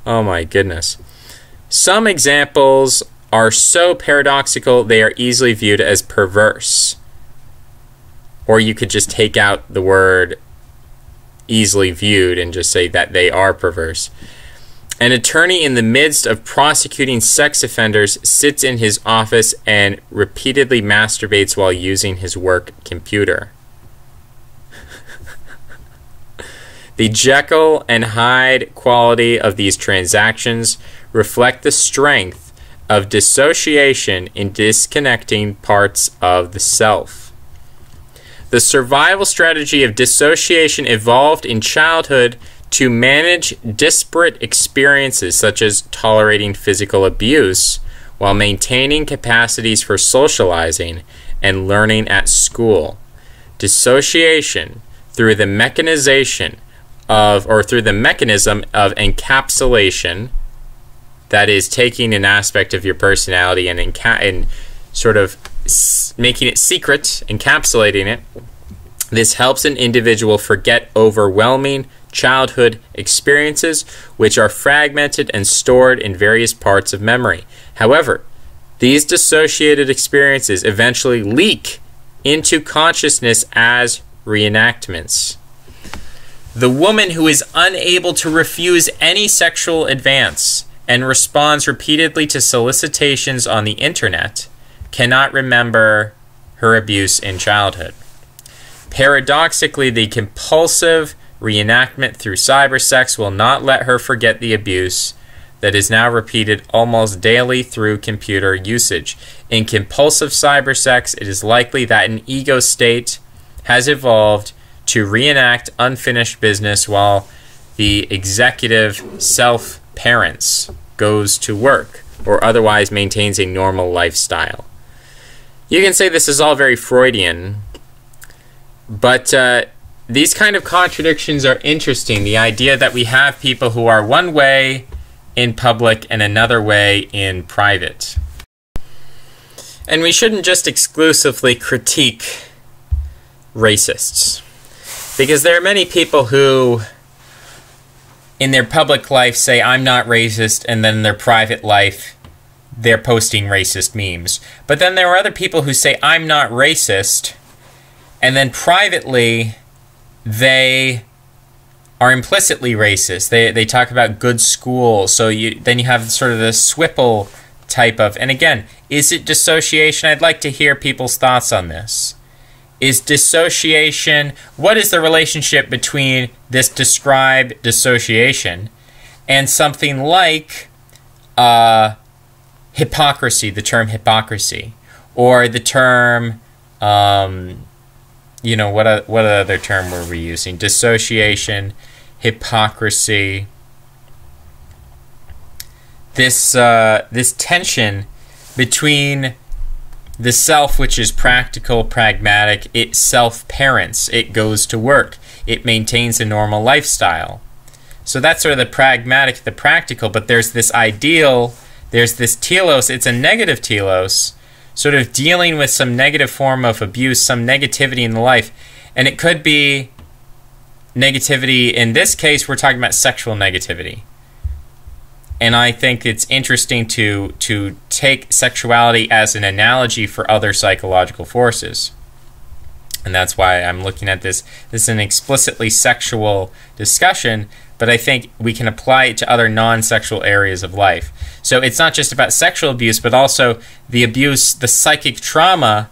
Oh my goodness. Some examples are so paradoxical they are easily viewed as perverse. Or you could just take out the word easily viewed and just say that they are perverse. An attorney in the midst of prosecuting sex offenders sits in his office and repeatedly masturbates while using his work computer. The Jekyll and Hyde quality of these transactions reflect the strength of dissociation in disconnecting parts of the self. The survival strategy of dissociation evolved in childhood to manage disparate experiences such as tolerating physical abuse while maintaining capacities for socializing and learning at school. Dissociation through the mechanism of encapsulation, that is, taking an aspect of your personality and sort of making it secret, encapsulating it. This helps an individual forget overwhelming childhood experiences, which are fragmented and stored in various parts of memory. However, these dissociated experiences eventually leak into consciousness as reenactments. The woman who is unable to refuse any sexual advance and responds repeatedly to solicitations on the internet cannot remember her abuse in childhood. Paradoxically, the compulsive reenactment through cybersex will not let her forget the abuse that is now repeated almost daily through computer usage. In compulsive cybersex, it is likely that an ego state has evolved to reenact unfinished business while the executive self-parents goes to work or otherwise maintains a normal lifestyle. You can say this is all very Freudian, but these kind of contradictions are interesting. The idea that we have people who are one way in public and another way in private. And we shouldn't just exclusively critique racists, because there are many people who in their public life say, I'm not racist, and then in their private life they're posting racist memes. But then there are other people who say, I'm not racist, and then privately they are implicitly racist. They talk about good schools. So then you have sort of the Swipple type of, and again, is it dissociation? I'd like to hear people's thoughts on this. Is dissociation, what is the relationship between this described dissociation and something like hypocrisy, the term hypocrisy, or the term, you know, what other term were we using? Dissociation, hypocrisy. This tension between the self, which is practical, pragmatic, it self-parents, it goes to work, it maintains a normal lifestyle. So that's sort of the pragmatic, the practical, but there's this ideal, there's this telos, it's a negative telos, sort of dealing with some negative form of abuse, some negativity in the life. And it could be negativity, in this case, we're talking about sexual negativity. And I think it's interesting to take sexuality as an analogy for other psychological forces. And that's why I'm looking at this. This is an explicitly sexual discussion, but I think we can apply it to other non-sexual areas of life. So it's not just about sexual abuse, but also the abuse, the psychic trauma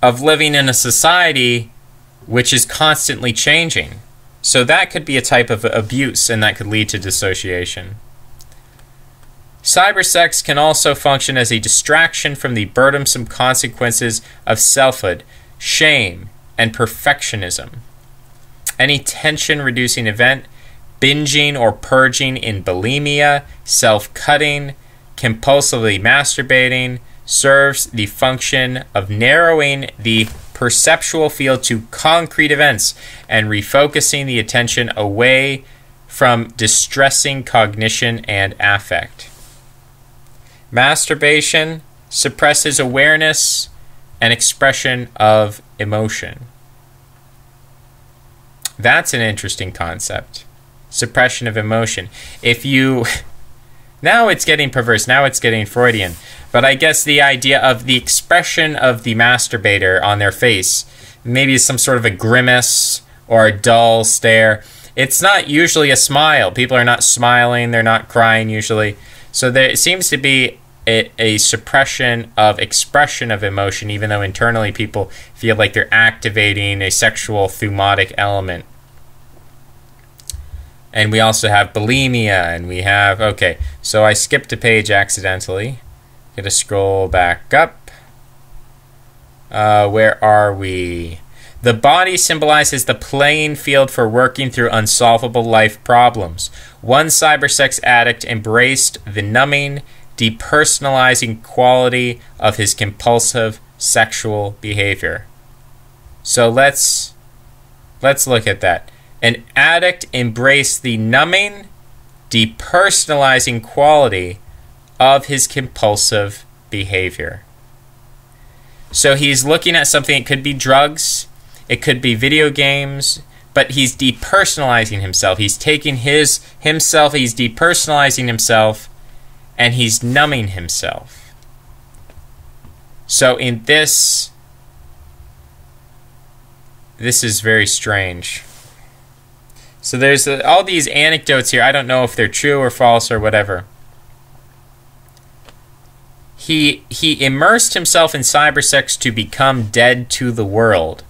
of living in a society which is constantly changing. So that could be a type of abuse, and that could lead to dissociation. Cybersex can also function as a distraction from the burdensome consequences of selfhood, shame, and perfectionism. Any tension-reducing event, binging or purging in bulimia, self-cutting, compulsively masturbating, serves the function of narrowing the perceptual field to concrete events and refocusing the attention away from distressing cognition and affect. Masturbation suppresses awareness and expression of emotion. That's an interesting concept. Suppression of emotion. If you... Now it's getting perverse. Now it's getting Freudian. But I guess the idea of the expression of the masturbator on their face, maybe some sort of a grimace or a dull stare. It's not usually a smile. People are not smiling. They're not crying usually. So there seems to be a suppression of expression of emotion, even though internally people feel like they're activating a sexual thumotic element. And we also have bulimia, and we have... Okay, so I skipped a page accidentally. Gotta scroll back up. Where are we? The body symbolizes the playing field for working through unsolvable life problems. One cybersex addict embraced the numbing, depersonalizing quality of his compulsive sexual behavior. So let's look at that. An addict embraced the numbing, depersonalizing quality of his compulsive behavior. So he's looking at something. It could be drugs, it could be video games, but he's depersonalizing himself. He's taking himself, he's depersonalizing himself, and he's numbing himself. So in this is very strange. So there's all these anecdotes here. I don't know if they're true or false or whatever. He immersed himself in cybersex to become dead to the world.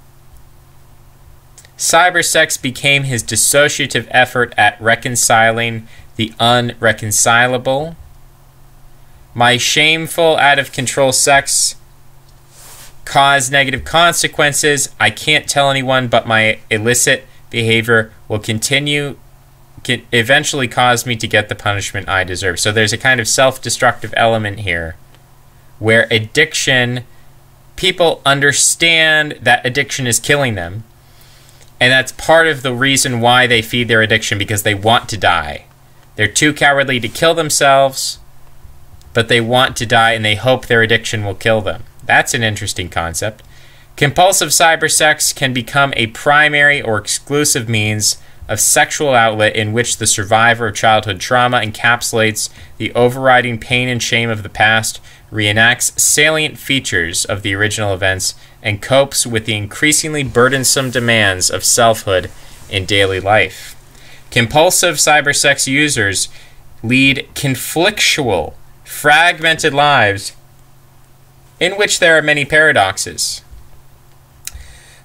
Cybersex became his dissociative effort at reconciling the unreconcilable. My shameful, out-of-control sex caused negative consequences. I can't tell anyone, but my illicit behavior will eventually cause me to get the punishment I deserve. So there's a kind of self-destructive element here where addiction, people understand that addiction is killing them, and that's part of the reason why they feed their addiction, because they want to die. They're too cowardly to kill themselves, but they want to die and they hope their addiction will kill them. That's an interesting concept. Compulsive cybersex can become a primary or exclusive means of sexual outlet in which the survivor of childhood trauma encapsulates the overriding pain and shame of the past, reenacts salient features of the original events, and copes with the increasingly burdensome demands of selfhood in daily life. Compulsive cybersex users lead conflictual, fragmented lives in which there are many paradoxes.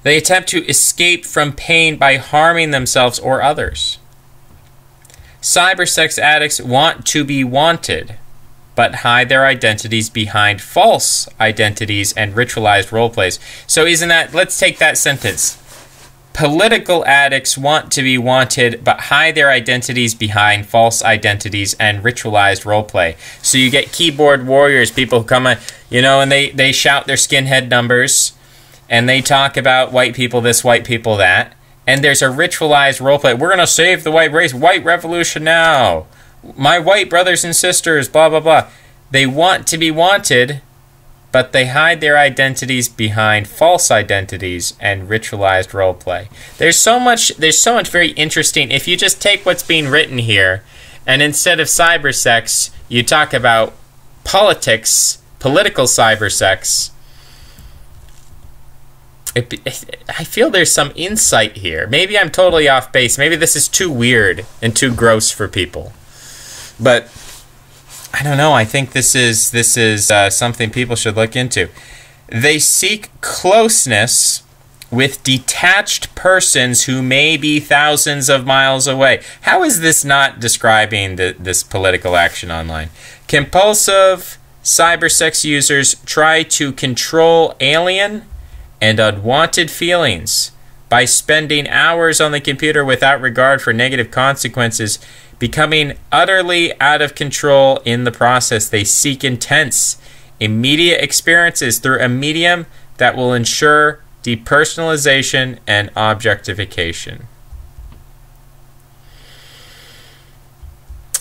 They attempt to escape from pain by harming themselves or others. Cybersex addicts want to be wanted, but hide their identities behind false identities and ritualized role plays. So let's take that sentence. Political addicts want to be wanted, but hide their identities behind false identities and ritualized role play. So you get keyboard warriors, people who come, and they shout their skinhead numbers, and they talk about white people this, white people that, and there's a ritualized role play. We're going to save the white race, white revolution now. My white brothers and sisters, blah, blah, blah. They want to be wanted, but they hide their identities behind false identities and ritualized roleplay. There's so much very interesting. If you just take what's being written here And instead of cyber sex, you talk about politics, political cyber sex. I feel there's some insight here. Maybe I'm totally off base. Maybe this is too weird and too gross for people. But I don't know. I think this is something people should look into. They seek closeness with detached persons who may be thousands of miles away. How is this not describing this political action online? Compulsive cybersex users try to control alien and unwanted feelings by spending hours on the computer without regard for negative consequences, becoming utterly out of control in the process. They seek intense, immediate experiences through a medium that will ensure depersonalization and objectification.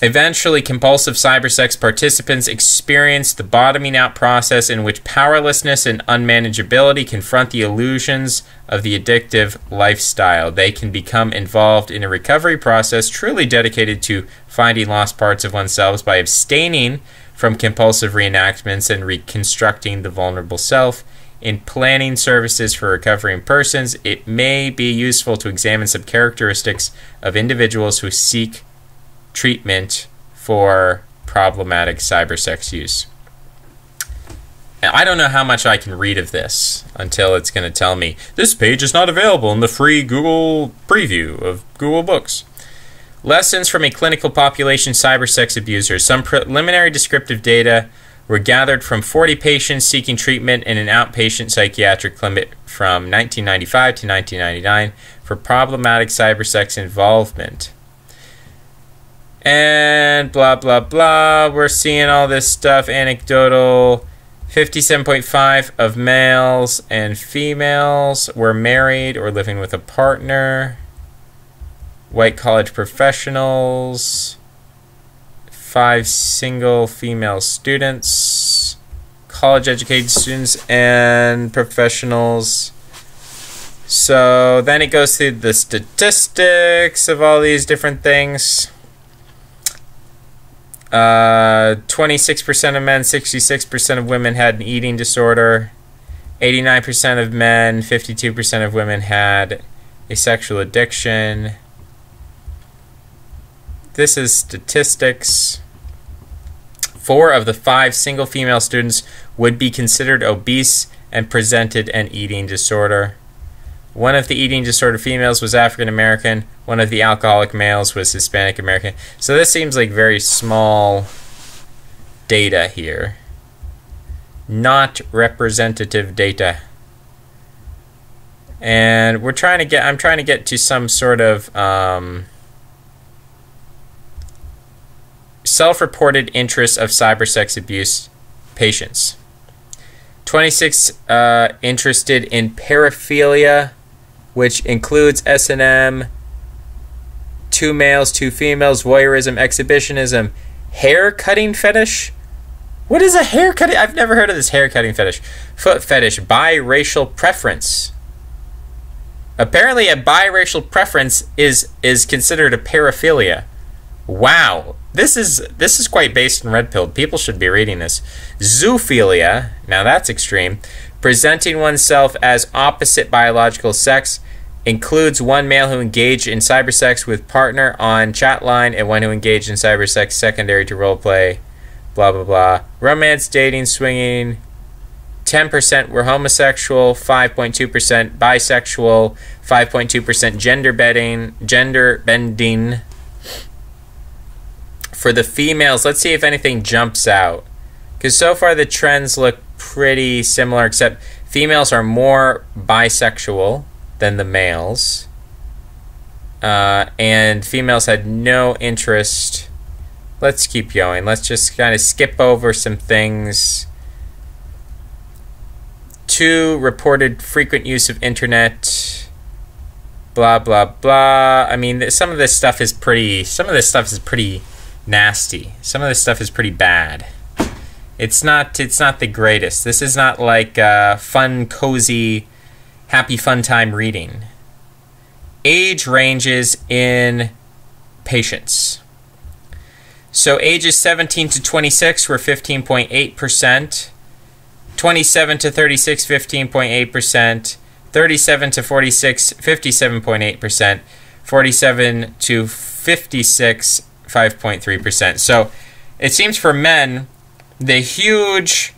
Eventually, compulsive cybersex participants experience the bottoming out process in which powerlessness and unmanageability confront the illusions of the addictive lifestyle. They can become involved in a recovery process truly dedicated to finding lost parts of oneself by abstaining from compulsive reenactments and reconstructing the vulnerable self. In planning services for recovering persons, it may be useful to examine some characteristics of individuals who seek treatment for problematic cybersex use. Now, I don't know how much I can read of this until it's going to tell me, this page is not available in the free Google preview of Google Books. Lessons from a clinical population cybersex abusers. Some preliminary descriptive data were gathered from 40 patients seeking treatment in an outpatient psychiatric clinic from 1995 to 1999 for problematic cybersex involvement. And blah, blah, blah. We're seeing all this stuff. Anecdotal. 57.5% of males and females were married or living with a partner. White college professionals. 5 single female students, college-educated students, and professionals. So then it goes through the statistics of all these different things. 26% of men, 66% of women had an eating disorder. 89% of men, 52% of women had a sexual addiction. This is statistics. 4 of the 5 single female students would be considered obese and presented an eating disorder. 1 of the eating disorder females was African American. 1 of the alcoholic males was Hispanic American. So this seems like very small data here. Not representative data. And I'm trying to get to some sort of self-reported interests of cybersex abuse patients. 26 interested in paraphilia, which includes S&M, 2 males, 2 females, voyeurism, exhibitionism, hair cutting fetish. What is a hair cutting? I've never heard of this hair cutting fetish. Foot fetish, biracial preference. Apparently, a biracial preference is considered a paraphilia. Wow. This is quite based in red pill. People should be reading this. Zoophilia, now that's extreme. Presenting oneself as opposite biological sex includes 1 male who engaged in cybersex with partner on chat line and 1 who engaged in cybersex secondary to roleplay. Blah, blah, blah. Romance, dating, swinging. 10% were homosexual, 5.2% bisexual, 5.2% gender bending. For the females, let's see if anything jumps out. Because so far the trends look pretty similar, except females are more bisexual than the males. And females had no interest. Let's keep going. Let's just kind of skip over some things. 2 reported frequent use of internet. Blah, blah, blah. I mean, some of this stuff is pretty nasty. Some of this stuff is pretty bad. It's not the greatest. This is not like fun, cozy, happy fun time reading. Age ranges in patients. So ages 17 to 26 were 15.8%. 27 to 36, 15.8%. 37 to 46, 57.8%. 47 to 56, 5.3%. So it seems for men, the huge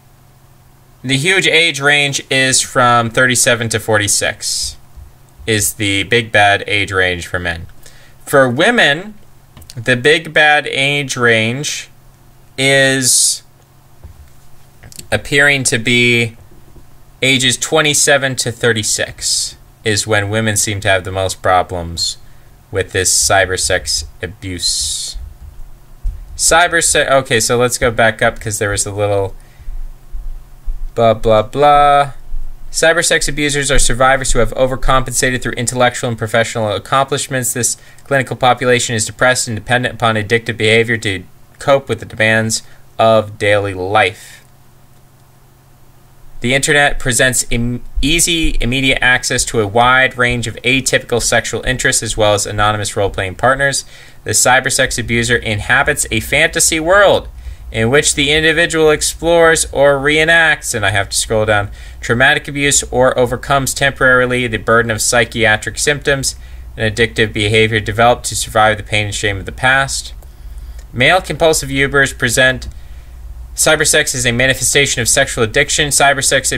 age range is from 37 to 46 is the big bad age range for men. For women, the big bad age range is appearing to be ages 27 to 36 is when women seem to have the most problems with this cybersex abuse. Okay, so let's go back up because there was a little blah, blah, blah. Cybersex abusers are survivors who have overcompensated through intellectual and professional accomplishments. This clinical population is depressed and dependent upon addictive behavior to cope with the demands of daily life. The internet presents easy, immediate access to a wide range of atypical sexual interests as well as anonymous role-playing partners. The cybersex abuser inhabits a fantasy world in which the individual explores or reenacts, and I have to scroll down, traumatic abuse or overcomes temporarily the burden of psychiatric symptoms and addictive behavior developed to survive the pain and shame of the past. Male compulsive users present cybersex as a manifestation of sexual addiction. Female cybersex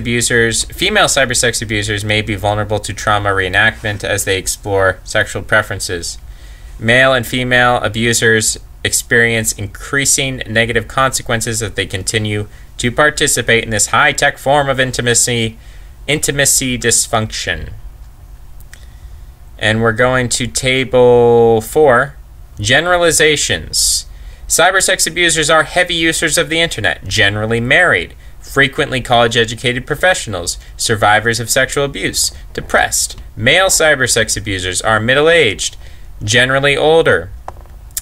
abusers may be vulnerable to trauma reenactment as they explore sexual preferences. Male and female abusers experience increasing negative consequences as they continue to participate in this high-tech form of intimacy dysfunction. And we're going to table 4, generalizations. Cybersex abusers are heavy users of the internet, generally married, frequently college-educated professionals, survivors of sexual abuse, depressed. Male cybersex abusers are middle-aged, generally older,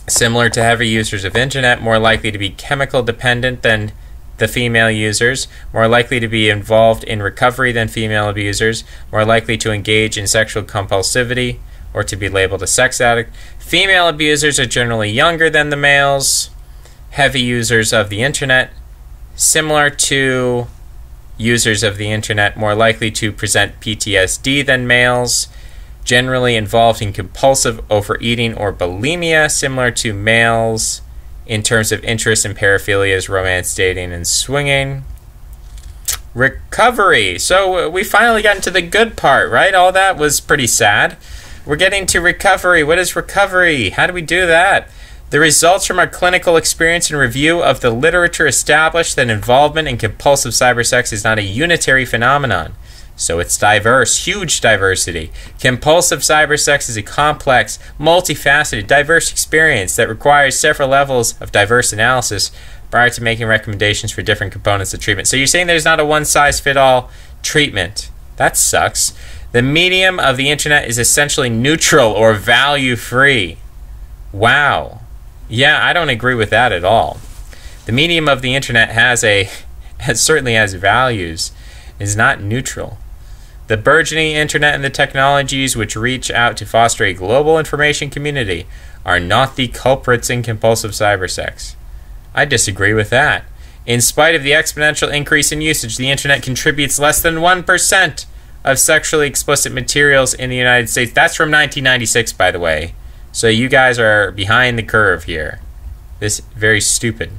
similar to heavy users of internet, more likely to be chemical dependent than the female users, more likely to be involved in recovery than female abusers, more likely to engage in sexual compulsivity or to be labeled a sex addict. Female abusers are generally younger than the males. Heavy users of the internet, similar to users of the internet, more likely to present PTSD than males. Generally involved in compulsive overeating or bulimia, similar to males in terms of interest in paraphilias, romance, dating, and swinging. Recovery. So we finally got into the good part, right? All that was pretty sad. We're getting to recovery. What is recovery? How do we do that? The results from our clinical experience and review of the literature establish that involvement in compulsive cybersex is not a unitary phenomenon. So it's diverse, huge diversity. Compulsive cybersex is a complex, multifaceted, diverse experience that requires several levels of diverse analysis prior to making recommendations for different components of treatment. So you're saying there's not a one-size-fit-all treatment. That sucks. The medium of the internet is essentially neutral or value-free. Wow. Yeah, I don't agree with that at all. The medium of the internet certainly has values. It is not neutral. The burgeoning internet and the technologies which reach out to foster a global information community are not the culprits in compulsive cybersex. I disagree with that. In spite of the exponential increase in usage, the internet contributes less than 1% of sexually explicit materials in the United States. That's from 1996, by the way. So you guys are behind the curve here. This is very stupid.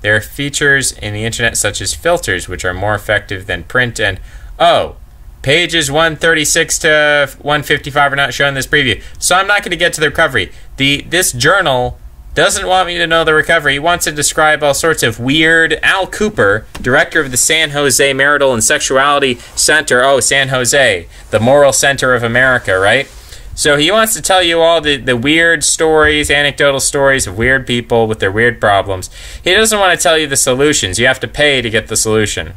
There are features in the internet such as filters which are more effective than print and... Oh, pages 136 to 155 are not shown in this preview. So I'm not going to get to the recovery. This journal doesn't want me to know the recovery. He wants to describe all sorts of weird... Al Cooper, director of the San Jose Marital and Sexuality Center. Oh, San Jose, the moral center of America, right? So he wants to tell you all the weird stories, anecdotal stories of weird people with their weird problems. He doesn't want to tell you the solutions. You have to pay to get the solution,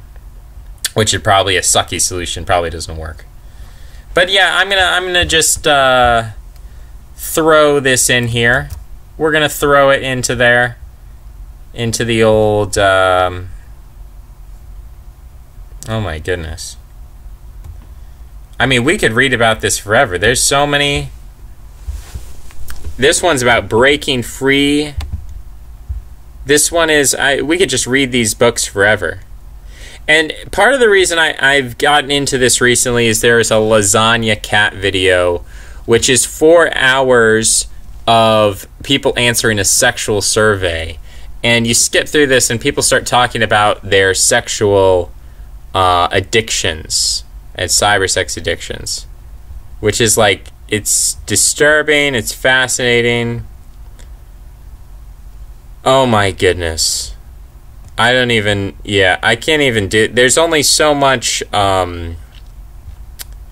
which is probably a sucky solution. Probably doesn't work. But yeah, I'm gonna just throw this in here. We're gonna throw it into there, into the old. Oh my goodness. I mean, we could read about this forever. There's so many. This one's about breaking free This one is, we could just read these books forever. And part of the reason I've gotten into this recently is there is a lasagna cat video, which is 4 hours of people answering a sexual survey. And you skip through this and people start talking about their sexual addictions and cybersex addictions, which is like, it's disturbing, it's fascinating. Oh my goodness. I don't even, I can't even do, there's only so much, how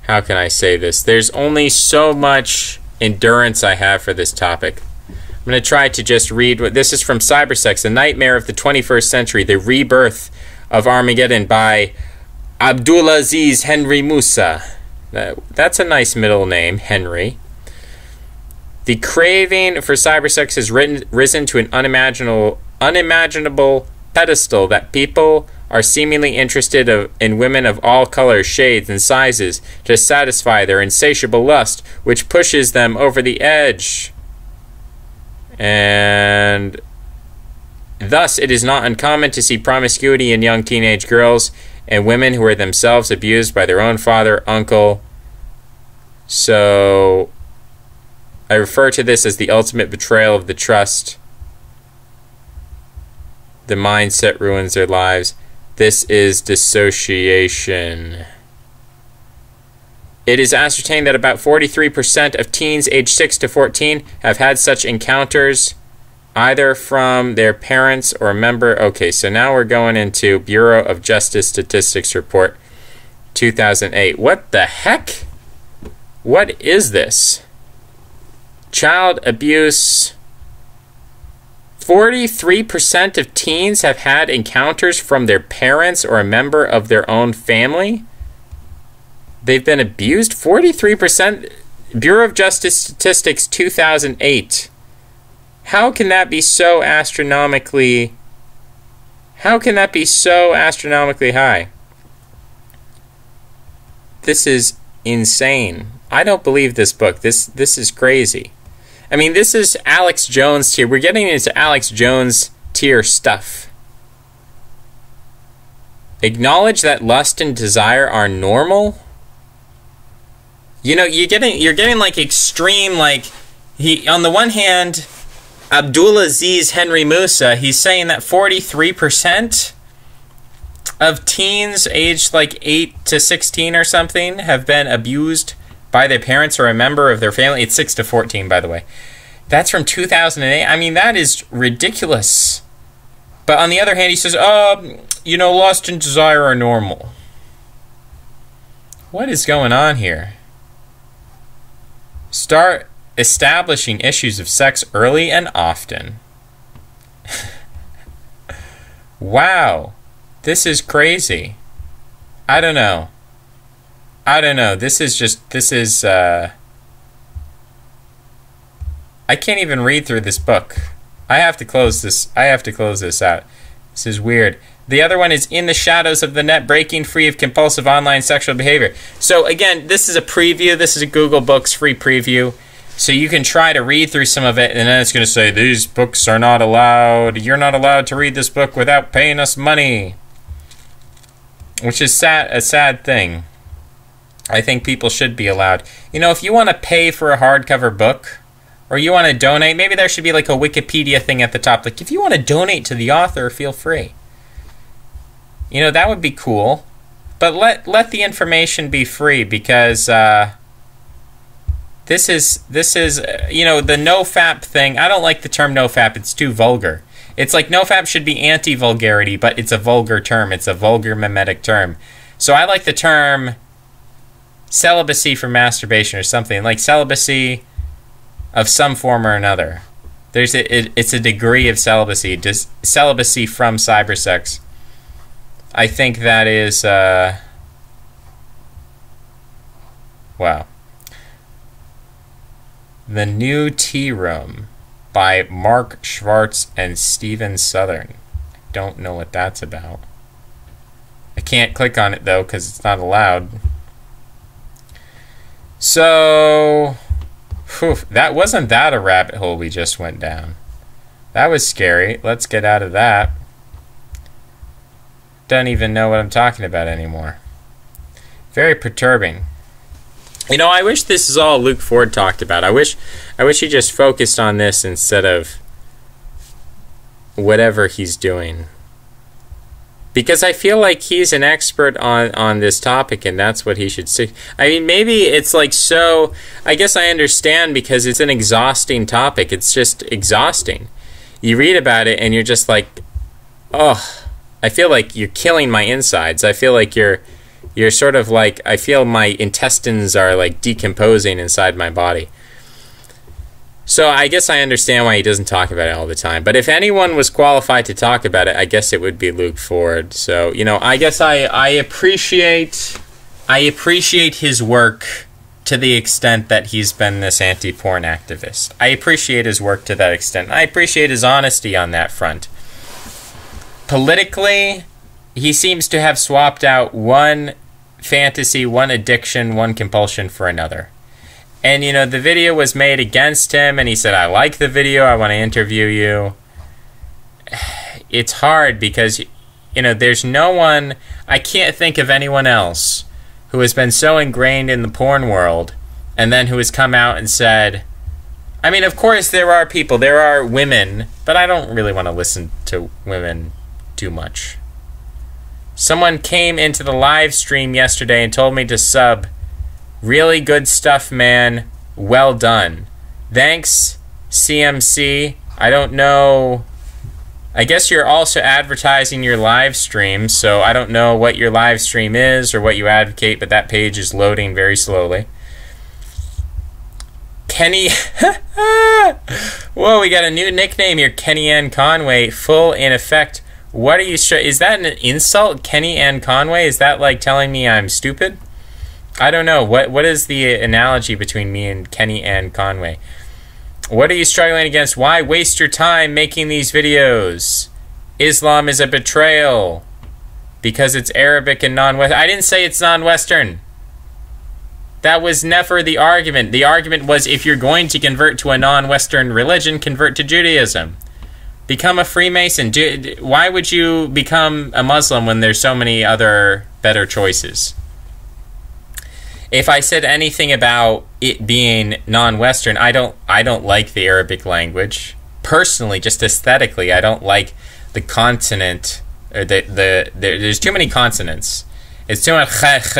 can I say this? There's only so much endurance I have for this topic. I'm going to try to just read what, this is from Cybersex, The Nightmare of the 21st Century, The Rebirth of Armageddon by Abdulaziz Henry Musa. That's a nice middle name, Henry. The craving for cybersex has risen to an unimaginable pedestal that people are seemingly interested in women of all colors, shades, and sizes to satisfy their insatiable lust, which pushes them over the edge. And thus, it is not uncommon to see promiscuity in young teenage girls and women who are themselves abused by their own father, uncle. So, I refer to this as the ultimate betrayal of the trust. The mindset ruins their lives. This is dissociation. It is ascertained that about 43% of teens aged 6 to 14 have had such encounters, either from their parents or a member. Okay, so now we're going into Bureau of Justice Statistics Report 2008. What the heck? What is this? Child abuse. 43% of teens have had encounters from their parents or a member of their own family. They've been abused? 43%? Bureau of Justice Statistics 2008. How can that be so astronomically... How can that be so astronomically high? This is insane. I don't believe this book. This is crazy. I mean, this is Alex Jones tier. We're getting into Alex Jones tier stuff. Acknowledge that lust and desire are normal. You know, you're getting like extreme, like, he, on the one hand, Abdulaziz Henry Musa, he's saying that 43% of teens aged like 8 to 16 or something have been abused by their parents or a member of their family. It's 6 to 14, by the way. That's from 2008. I mean, that is ridiculous. But on the other hand, he says, you know, lust and desire are normal. What is going on here? Start establishing issues of sex early and often. Wow. This is crazy. I don't know. This is, I can't even read through this book. I have to close this out. This is weird. The other one is In the Shadows of the Net, Breaking Free of Compulsive Online Sexual Behavior. So again, this is a preview. This is a Google Books free preview. So you can try to read through some of it, and then it's going to say, these books are not allowed. You're not allowed to read this book without paying us money. Which is a sad thing. I think people should be allowed. You know, if you want to pay for a hardcover book, or you want to donate, maybe there should be like a Wikipedia thing at the top. Like, if you want to donate to the author, feel free. You know, that would be cool. But let the information be free, because this is you know, the NoFap thing. I don't like the term NoFap. It's too vulgar. It's like NoFap should be anti-vulgarity, but it's a vulgar term. It's a vulgar mimetic term. So I like the term celibacy from masturbation, or something like celibacy of some form or another. It's a degree of celibacy. Celibacy from cybersex. I think that is wow. The New Tea Room by Mark Schwartz and Stephen Southern. I don't know what that's about. I can't click on it though because it's not allowed. So, that wasn't that a rabbit hole we just went down. That was scary. Let's get out of that. Don't even know what I'm talking about anymore. Very perturbing. You know, I wish this is all Luke Ford talked about. I wish he just focused on this instead of whatever he's doing. Because I feel like he's an expert on this topic, and that's what he should see. I mean, maybe it's like so... I guess I understand because it's an exhausting topic. It's just exhausting. You read about it, and you're just like, oh, I feel like you're killing my insides. I feel like you're sort of like... I feel my intestines are like decomposing inside my body. So I guess I understand why he doesn't talk about it all the time. But if anyone was qualified to talk about it, I guess it would be Luke Ford. So, you know, I guess I appreciate his work to the extent that he's been this anti-porn activist. I appreciate his work to that extent. I appreciate his honesty on that front. Politically, he seems to have swapped out one fantasy, one addiction, one compulsion for another. And, you know, the video was made against him, and he said, I like the video, I want to interview you. It's hard because, you know, there's no one, I can't think of anyone else who has been so ingrained in the porn world, and then who has come out and said, I mean, of course there are people, there are women, but I don't really want to listen to women too much. Someone came into the live stream yesterday and told me to sub. Really good stuff, man. Well done. Thanks, CMC. I don't know. I guess you're also advertising your live stream, so I don't know what your live stream is or what you advocate, but that page is loading very slowly. Kenny. Whoa, we got a new nickname here. Kenny Ann Conway. Full in effect. What are you... Is that an insult? Kenny Ann Conway? Is that like telling me I'm stupid? I don't know. What is the analogy between me and Kenny Ann Conway? What are you struggling against? Why waste your time making these videos? Islam is a betrayal. Because it's Arabic and non-Western. I didn't say it's non-Western. That was never the argument. The argument was if you're going to convert to a non-Western religion, convert to Judaism. Become a Freemason. Why would you become a Muslim when there's so many other better choices? If I said anything about it being non-Western, I don't like the Arabic language. Personally, just aesthetically, I don't like the consonant. Or there's too many consonants. It's too much chavaz,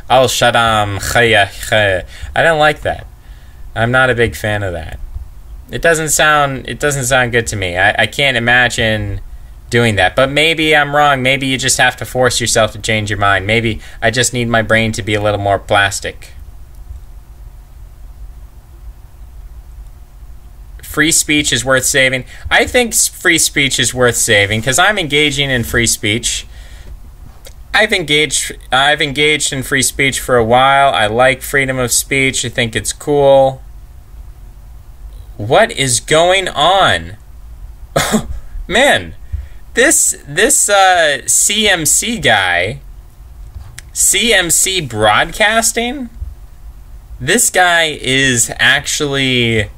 al-shadam, I don't like that. I'm not a big fan of that. It doesn't sound good to me. I can't imagine doing that. But maybe I'm wrong. Maybe you just have to force yourself to change your mind. Maybe I just need my brain to be a little more plastic. Free speech is worth saving. I think free speech is worth saving because I'm engaging in free speech. I've engaged in free speech for a while. I like freedom of speech. I think it's cool. What is going on? Man. This CMC guy, CMC Broadcasting, this guy is actually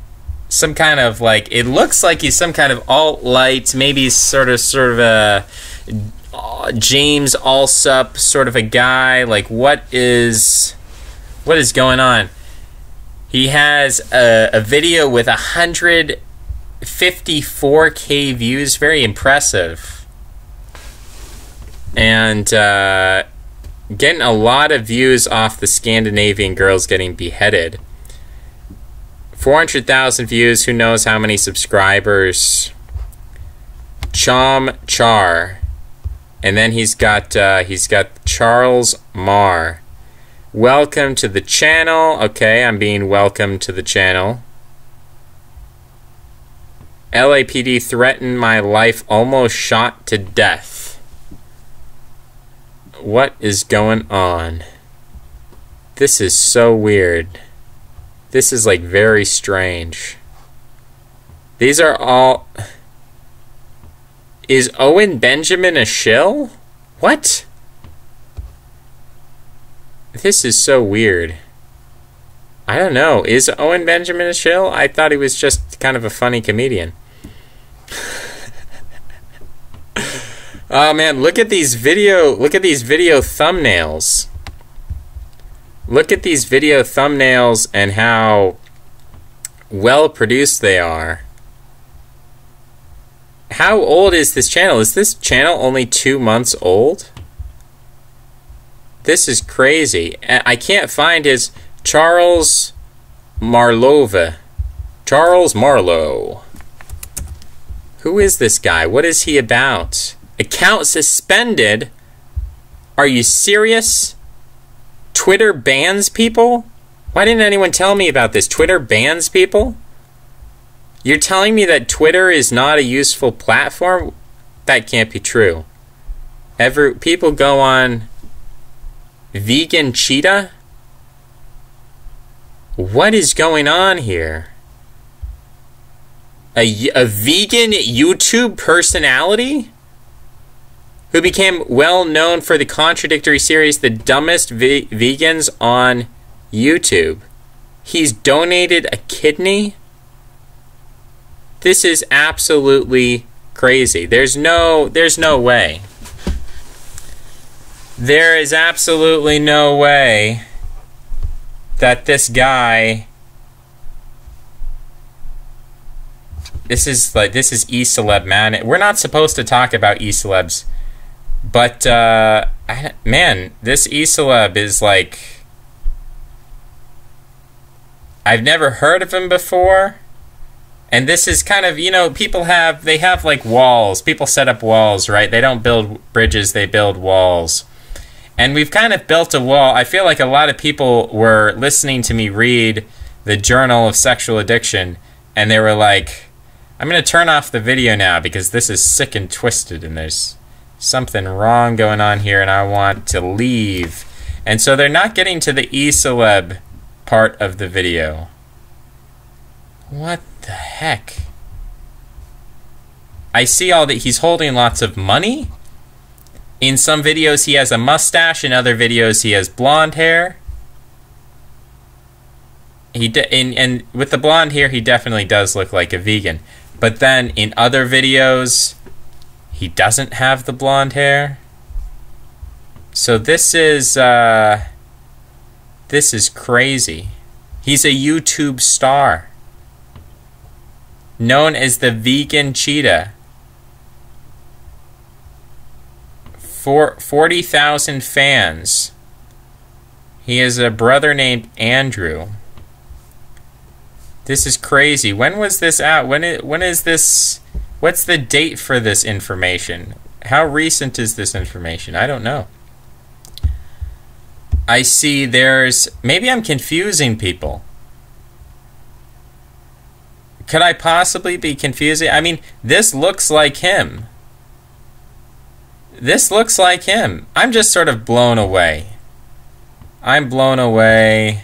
some kind of like, it looks like he's some kind of alt-light, maybe sort of a James Allsup sort of a guy. Like, what is going on? He has a video with 154K views, very impressive, and getting a lot of views off the Scandinavian girls getting beheaded. 400,000 views, who knows how many subscribers. Chom Char, and then he's got Charles Marr. Welcome to the channel. Okay, I'm being welcomed to the channel. LAPD threatened my life, almost shot to death. What is going on? This is so weird. This is like very strange. These are all... Is Owen Benjamin a shill? What? This is so weird. I don't know. Is Owen Benjamin a shill? I thought he was just kind of a funny comedian. Oh man, look at these video thumbnails. Look at these video thumbnails and how well produced they are. How old is this channel? Is this channel only 2 months old? This is crazy. I can't find his Charles Marlove. Charles Marlowe. Who is this guy? What is he about? Account suspended? Are you serious? Twitter bans people? Why didn't anyone tell me about this? Twitter bans people? You're telling me that Twitter is not a useful platform? That can't be true. People go on Vegan Cheetah? What is going on here? A vegan YouTube personality? Who became well known for the contradictory series The Dumbest Vegans on YouTube. He's donated a kidney? This is absolutely crazy. There's no way. There is absolutely no way that this guy... This is e-celeb, man. We're not supposed to talk about e-celebs. But, man, this e-celeb is like... I've never heard of him before. And this is kind of, you know, they have like walls. People set up walls, right? They don't build bridges, they build walls. And we've kind of built a wall. I feel like a lot of people were listening to me read the Journal of Sexual Addiction, and they were like, I'm going to turn off the video now because this is sick and twisted and there's something wrong going on here and I want to leave. And so they're not getting to the e-celeb part of the video. What the heck? I see all that he's holding lots of money. In some videos he has a mustache, in other videos he has blonde hair. And with the blonde hair he definitely does look like a vegan. But then in other videos he doesn't have the blonde hair. So this is crazy. He's a YouTube star. Known as the Vegan Cheetah. 40,000 fans. He has a brother named Andrew. This is crazy. When was this out? When is this? What's the date for this information? How recent is this information? I don't know. I see maybe I'm confusing people. Could I possibly be confusing? I mean, this looks like him. This looks like him. I'm just sort of blown away. I'm blown away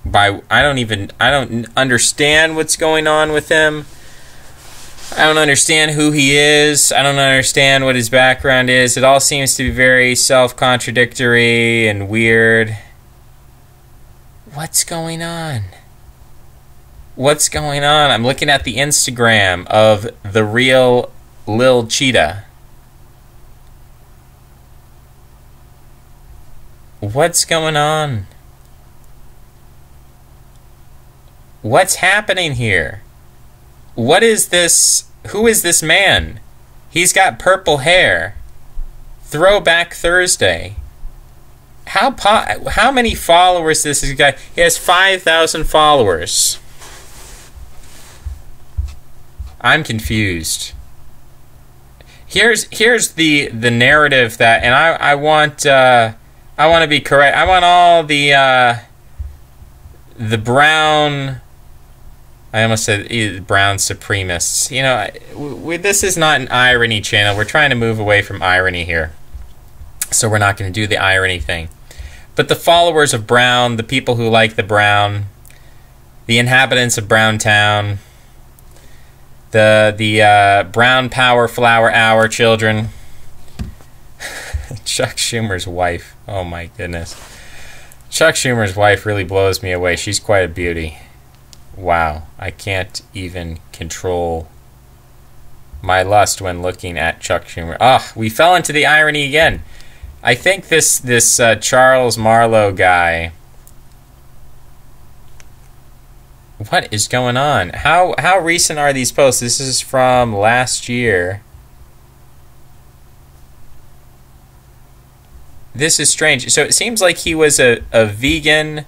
by I don't understand what's going on with him. I don't understand who he is. I don't understand what his background is. It all seems to be very self-contradictory and weird. What's going on? What's going on? I'm looking at the Instagram of the real Lil Cheetah. What's going on? What's happening here? What is this? Who is this man? He's got purple hair. Throwback Thursday. How many followers does this guy? He has 5,000 followers. I'm confused. Here's the narrative that, and I want to be correct. I want all the brown. I almost said brown supremacists. You know, this is not an irony channel. We're trying to move away from irony here, so we're not going to do the irony thing. But the followers of Brown, the people who like the Brown, the inhabitants of Browntown, the Brown Power Flower Hour children, Chuck Schumer's wife. Oh my goodness. Chuck Schumer's wife really blows me away. She's quite a beauty. Wow. I can't even control my lust when looking at Chuck Schumer. Ah, we fell into the irony again. I think this Charles Marlowe guy... What is going on? How recent are these posts? This is from last year. This is strange. So it seems like he was a vegan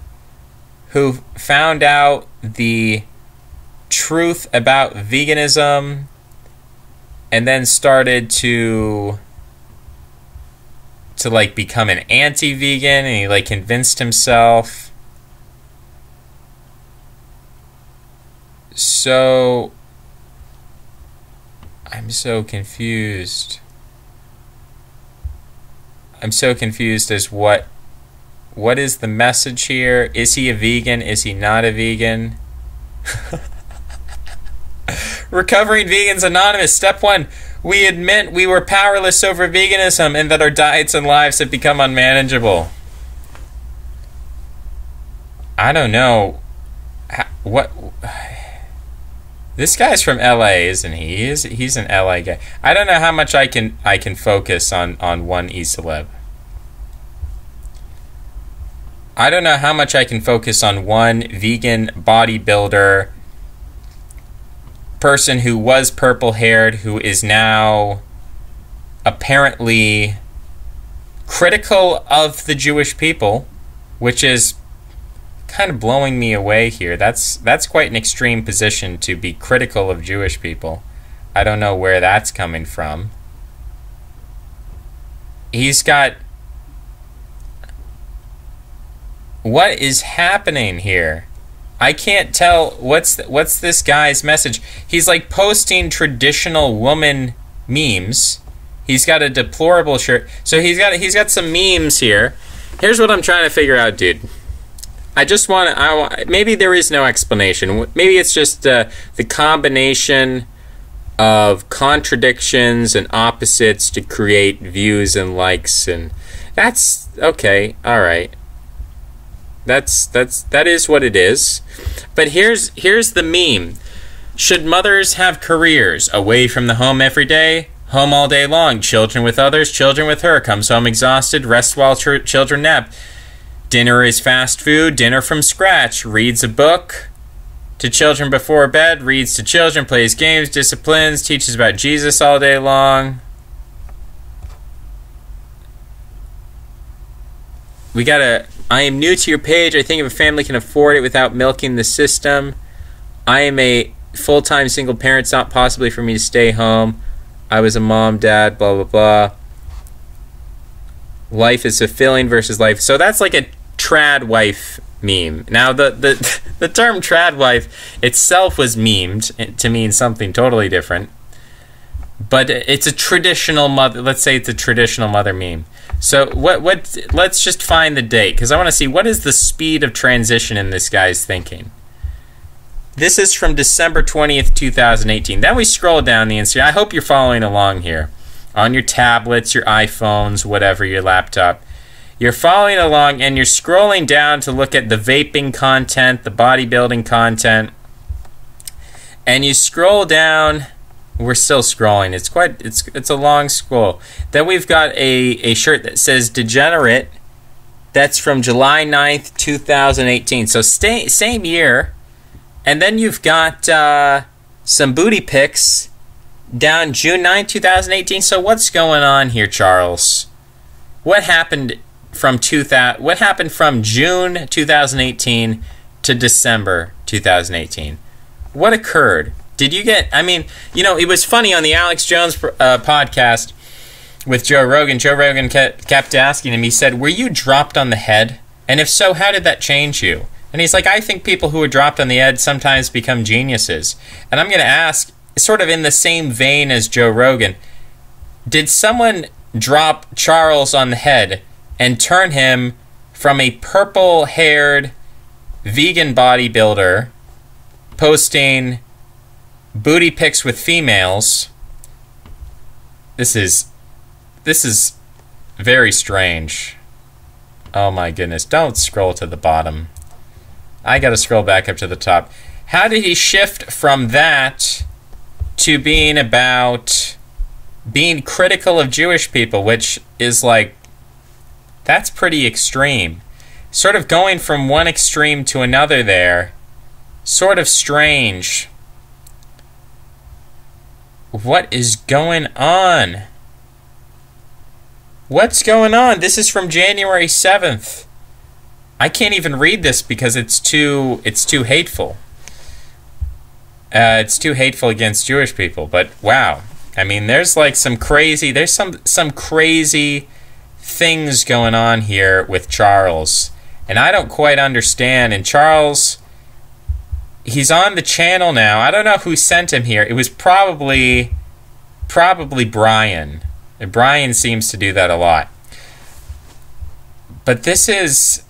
who found out the truth about veganism and then started to like become an anti-vegan, and he like convinced himself. So I'm so confused. I'm so confused as what is the message here? Is he a vegan? Is he not a vegan? Recovering Vegans Anonymous. Step 1. We admit we were powerless over veganism and that our diets and lives have become unmanageable. I don't know. What... This guy's from LA, isn't he? He's an LA guy. I don't know how much I can focus on one e-celeb. I don't know how much I can focus on one vegan bodybuilder person who was purple-haired, who is now apparently critical of the Jewish people, which is kind of blowing me away here. That's quite an extreme position, to be critical of Jewish people. I don't know where that's coming from. He's got... What is happening here? I can't tell what's this guy's message. He's like posting traditional woman memes. He's got a deplorable shirt. So he's got some memes here. Here's what I'm trying to figure out, dude. I just want to... maybe there is no explanation. Maybe it's just the combination of contradictions and opposites to create views and likes, and that's okay. All right. That is what it is. But here's the meme. Should mothers have careers? Away from the home every day, home all day long. Children with others, children with her. Comes home exhausted, rests while children nap. Dinner is fast food, dinner from scratch. Reads a book to children before bed, reads to children, plays games, disciplines, teaches about Jesus all day long. We gotta... I am new to your page. I think if a family can afford it without milking the system. I am a full-time single parent. It's not possibly for me to stay home. I was a mom, dad, blah, blah, blah. Life is fulfilling versus life. So that's like a trad wife meme. Now, the term trad wife itself was memed to mean something totally different. But it's a traditional mother... Let's say it's a traditional mother meme. So let's just find the date, because I want to see what is the speed of transition in this guy's thinking. This is from December 20th, 2018. Then we scroll down the Instagram. I hope you're following along here. On your tablets, your iPhones, whatever, your laptop. You're following along and you're scrolling down to look at the vaping content, the bodybuilding content. And you scroll down... We're still scrolling. It's a long scroll. Then we've got a shirt that says Degenerate. That's from July 9th, 2018. So same year. And then you've got some booty pics down June 9th, 2018. So what's going on here, Charles? What happened from June 2018 to December 2018? What occurred? Did you get... I mean, you know, it was funny on the Alex Jones podcast with Joe Rogan. Joe Rogan kept asking him, he said, were you dropped on the head? And if so, how did that change you? And he's like, I think people who are dropped on the head sometimes become geniuses. And I'm going to ask, sort of in the same vein as Joe Rogan, did someone drop Charles on the head and turn him from a purple-haired vegan bodybuilder posting... booty pics with females? This is very strange. Oh my goodness. Don't scroll to the bottom. I gotta scroll back up to the top. How did he shift from that to being about being critical of Jewish people, which is like, that's pretty extreme. Sort of going from one extreme to another there. Sort of strange. What is going on? What's going on? This is from January 7th. I can't even read this because it's too hateful. It's too hateful against Jewish people, but wow. I mean, there's like some crazy things going on here with Charles. And I don't quite understand. And Charles, he's on the channel now. I don't know who sent him here. It was probably Brian. And Brian seems to do that a lot. But this is...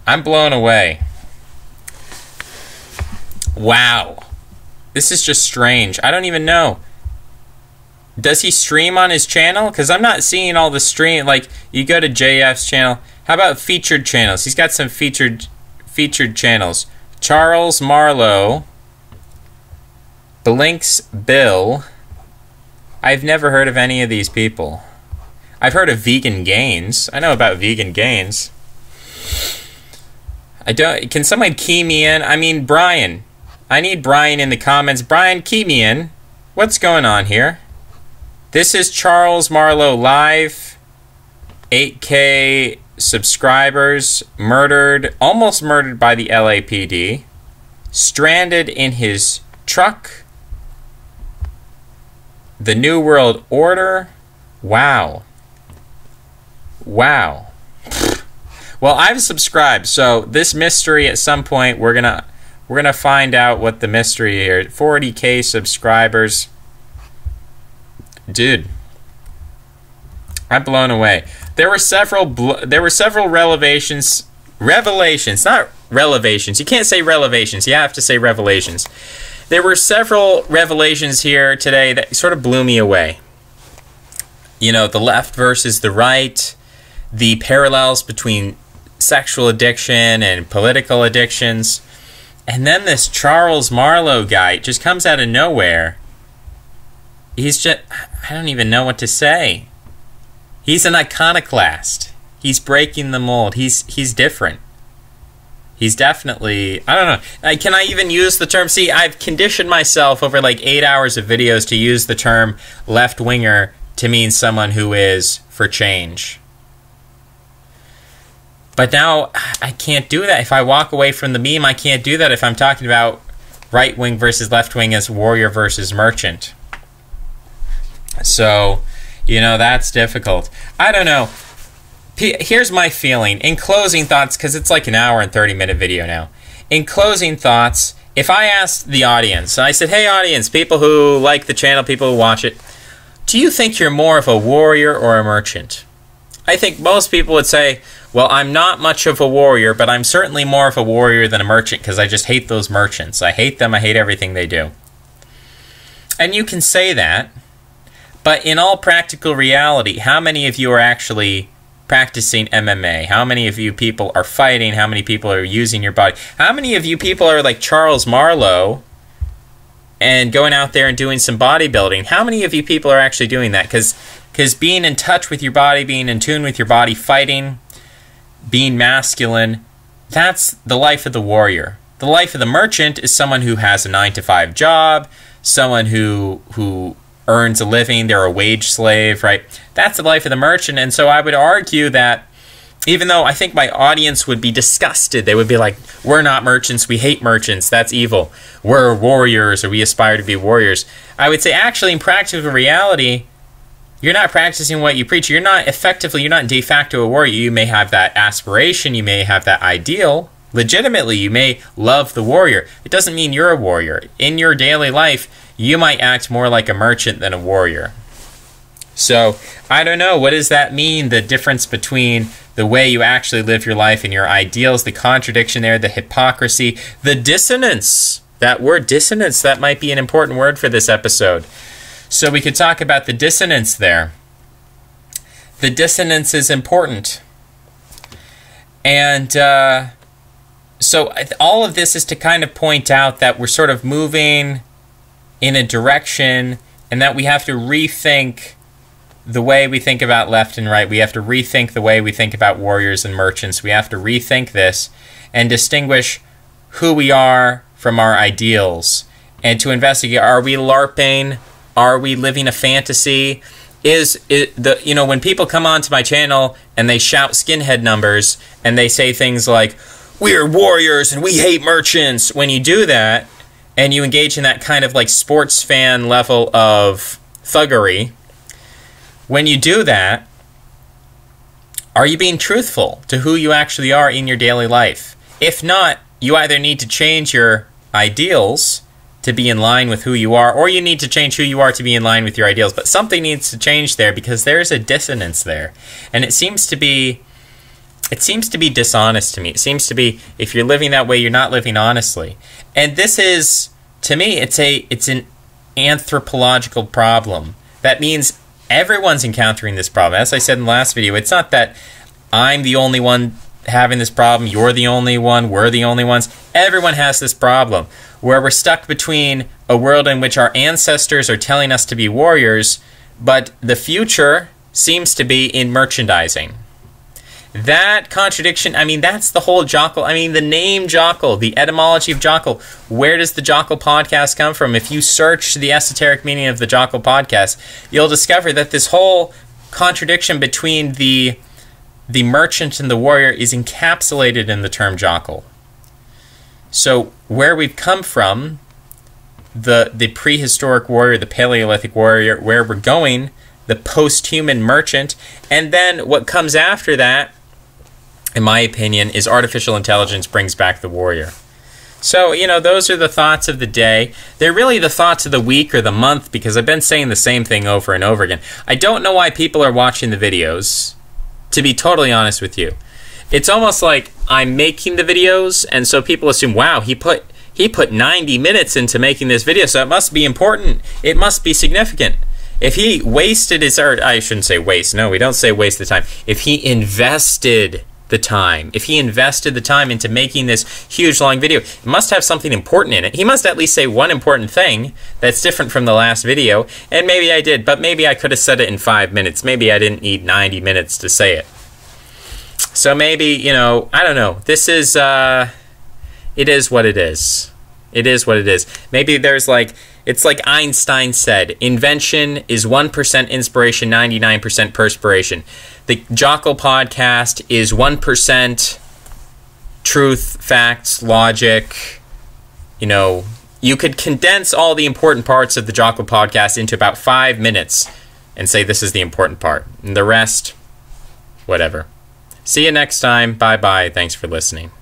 I'm blown away. Wow. This is just strange. I don't even know. Does he stream on his channel? Because I'm not seeing all the stream. Like, you go to JF's channel. How about featured channels? He's got some featured channels. Charles Marlowe. Blinks Bill. I've never heard of any of these people. I've heard of Vegan Gains. I know about Vegan Gains. Can someone key me in? I mean, Brian. I need Brian in the comments. Brian, key me in. What's going on here? This is Charles Marlowe live. 8K subscribers. Murdered. Almost murdered by the LAPD. Stranded in his truck. The New World Order. Wow. Wow. Well, I've subscribed, so this mystery at some point we're gonna find out what the mystery here. 40K subscribers. Dude. I'm blown away. There were several revelations, not revelations. You can't say revelations. You have to say revelations. There were several revelations here today that sort of blew me away. You know, the left versus the right, the parallels between sexual addiction and political addictions. And then this Charles Marlowe guy just comes out of nowhere. He's just, I don't even know what to say. He's an iconoclast. He's breaking the mold. He's different. He's definitely, I don't know. Can I even use the term? See, I've conditioned myself over like 8 hours of videos to use the term left-winger to mean someone who is for change. But now I can't do that. If I walk away from the meme, I can't do that if I'm talking about right wing versus left wing as warrior versus merchant. So, you know, that's difficult. I don't know. Here's my feeling. In closing thoughts, because it's like an hour and 30-minute video now. In closing thoughts, if I asked the audience, and I said, hey audience, people who like the channel, people who watch it, do you think you're more of a warrior or a merchant? I think most people would say, well, I'm not much of a warrior, but I'm certainly more of a warrior than a merchant because I just hate those merchants. I hate them. I hate everything they do. And you can say that, but in all practical reality, how many of you are actually practicing MMA? How many of you people are fighting? How many people are using your body? How many of you people are like Charles Marlowe and going out there and doing some bodybuilding? How many of you people are actually doing that? Because being in touch with your body, being in tune with your body, fighting, being masculine, that's the life of the warrior. The life of the merchant is someone who has a 9-to-5 job, someone who earns a living, they're a wage slave, right? That's the life of the merchant. And so I would argue that even though I think my audience would be disgusted, they would be like, we're not merchants, we hate merchants, that's evil. We're warriors, or we aspire to be warriors. I would say actually in practical reality, you're not practicing what you preach. You're not de facto a warrior. You may have that aspiration. You may have that ideal. Legitimately, you may love the warrior. It doesn't mean you're a warrior. In your daily life, you might act more like a merchant than a warrior. So, I don't know. What does that mean? The difference between the way you actually live your life and your ideals, the contradiction there, the hypocrisy, the dissonance. That word dissonance, that might be an important word for this episode. So we could talk about the dissonance there. the dissonance is important. And so all of this is to kind of point out that we're sort of moving in a direction, and that we have to rethink the way we think about left and right. We have to rethink the way we think about warriors and merchants. We have to rethink this and distinguish who we are from our ideals, and to investigate, are we LARPing? Are we living a fantasy? Is it when people come onto my channel and they shout skinhead numbers and they say things like, we're warriors and we hate merchants, when you do that and you engage in that kind of like sports fan level of thuggery, when you do that, are you being truthful to who you actually are in your daily life? If not, you either need to change your ideals to be in line with who you are, or you need to change who you are to be in line with your ideals. But something needs to change there, because there's a dissonance there. And it seems to be dishonest to me. It seems to be, if you're living that way, you're not living honestly. And this is, to me, it's an anthropological problem. That means everyone's encountering this problem. As I said in the last video, it's not that I'm the only one having this problem, you're the only one, we're the only ones. Everyone has this problem, where we're stuck between a world in which our ancestors are telling us to be warriors, but the future seems to be in merchandising. That contradiction, I mean, that's the whole Jockle. I mean, the name Jockle, the etymology of Jockle. Where does the Jockle podcast come from? If you search the esoteric meaning of the Jockle podcast, you'll discover that this whole contradiction between the merchant and the warrior is encapsulated in the term Jockle. So where we've come from, the prehistoric warrior, the Paleolithic warrior, where we're going, the post-human merchant, and then what comes after that, in my opinion, is artificial intelligence brings back the warrior. So, those are the thoughts of the day. They're really the thoughts of the week or the month, because I've been saying the same thing over and over again. I don't know why people are watching the videos, to be totally honest with you. It's almost like I'm making the videos, and so people assume, wow, he put 90 minutes into making this video, so it must be important. It must be significant. If he wasted his, or I shouldn't say waste, no, we don't say waste the time. If he invested the time, into making this huge long video, it must have something important in it. He must at least say one important thing that's different from the last video, and maybe I did, but maybe I could have said it in 5 minutes. Maybe I didn't need 90 minutes to say it. So maybe, I don't know. This is, it is what it is. It is what it is. Maybe there's it's like Einstein said, invention is 1% inspiration, 99% perspiration. The Jockle podcast is 1% truth, facts, logic. You could condense all the important parts of the Jockle podcast into about 5 minutes and say this is the important part. And the rest, whatever. See you next time. Bye-bye. Thanks for listening.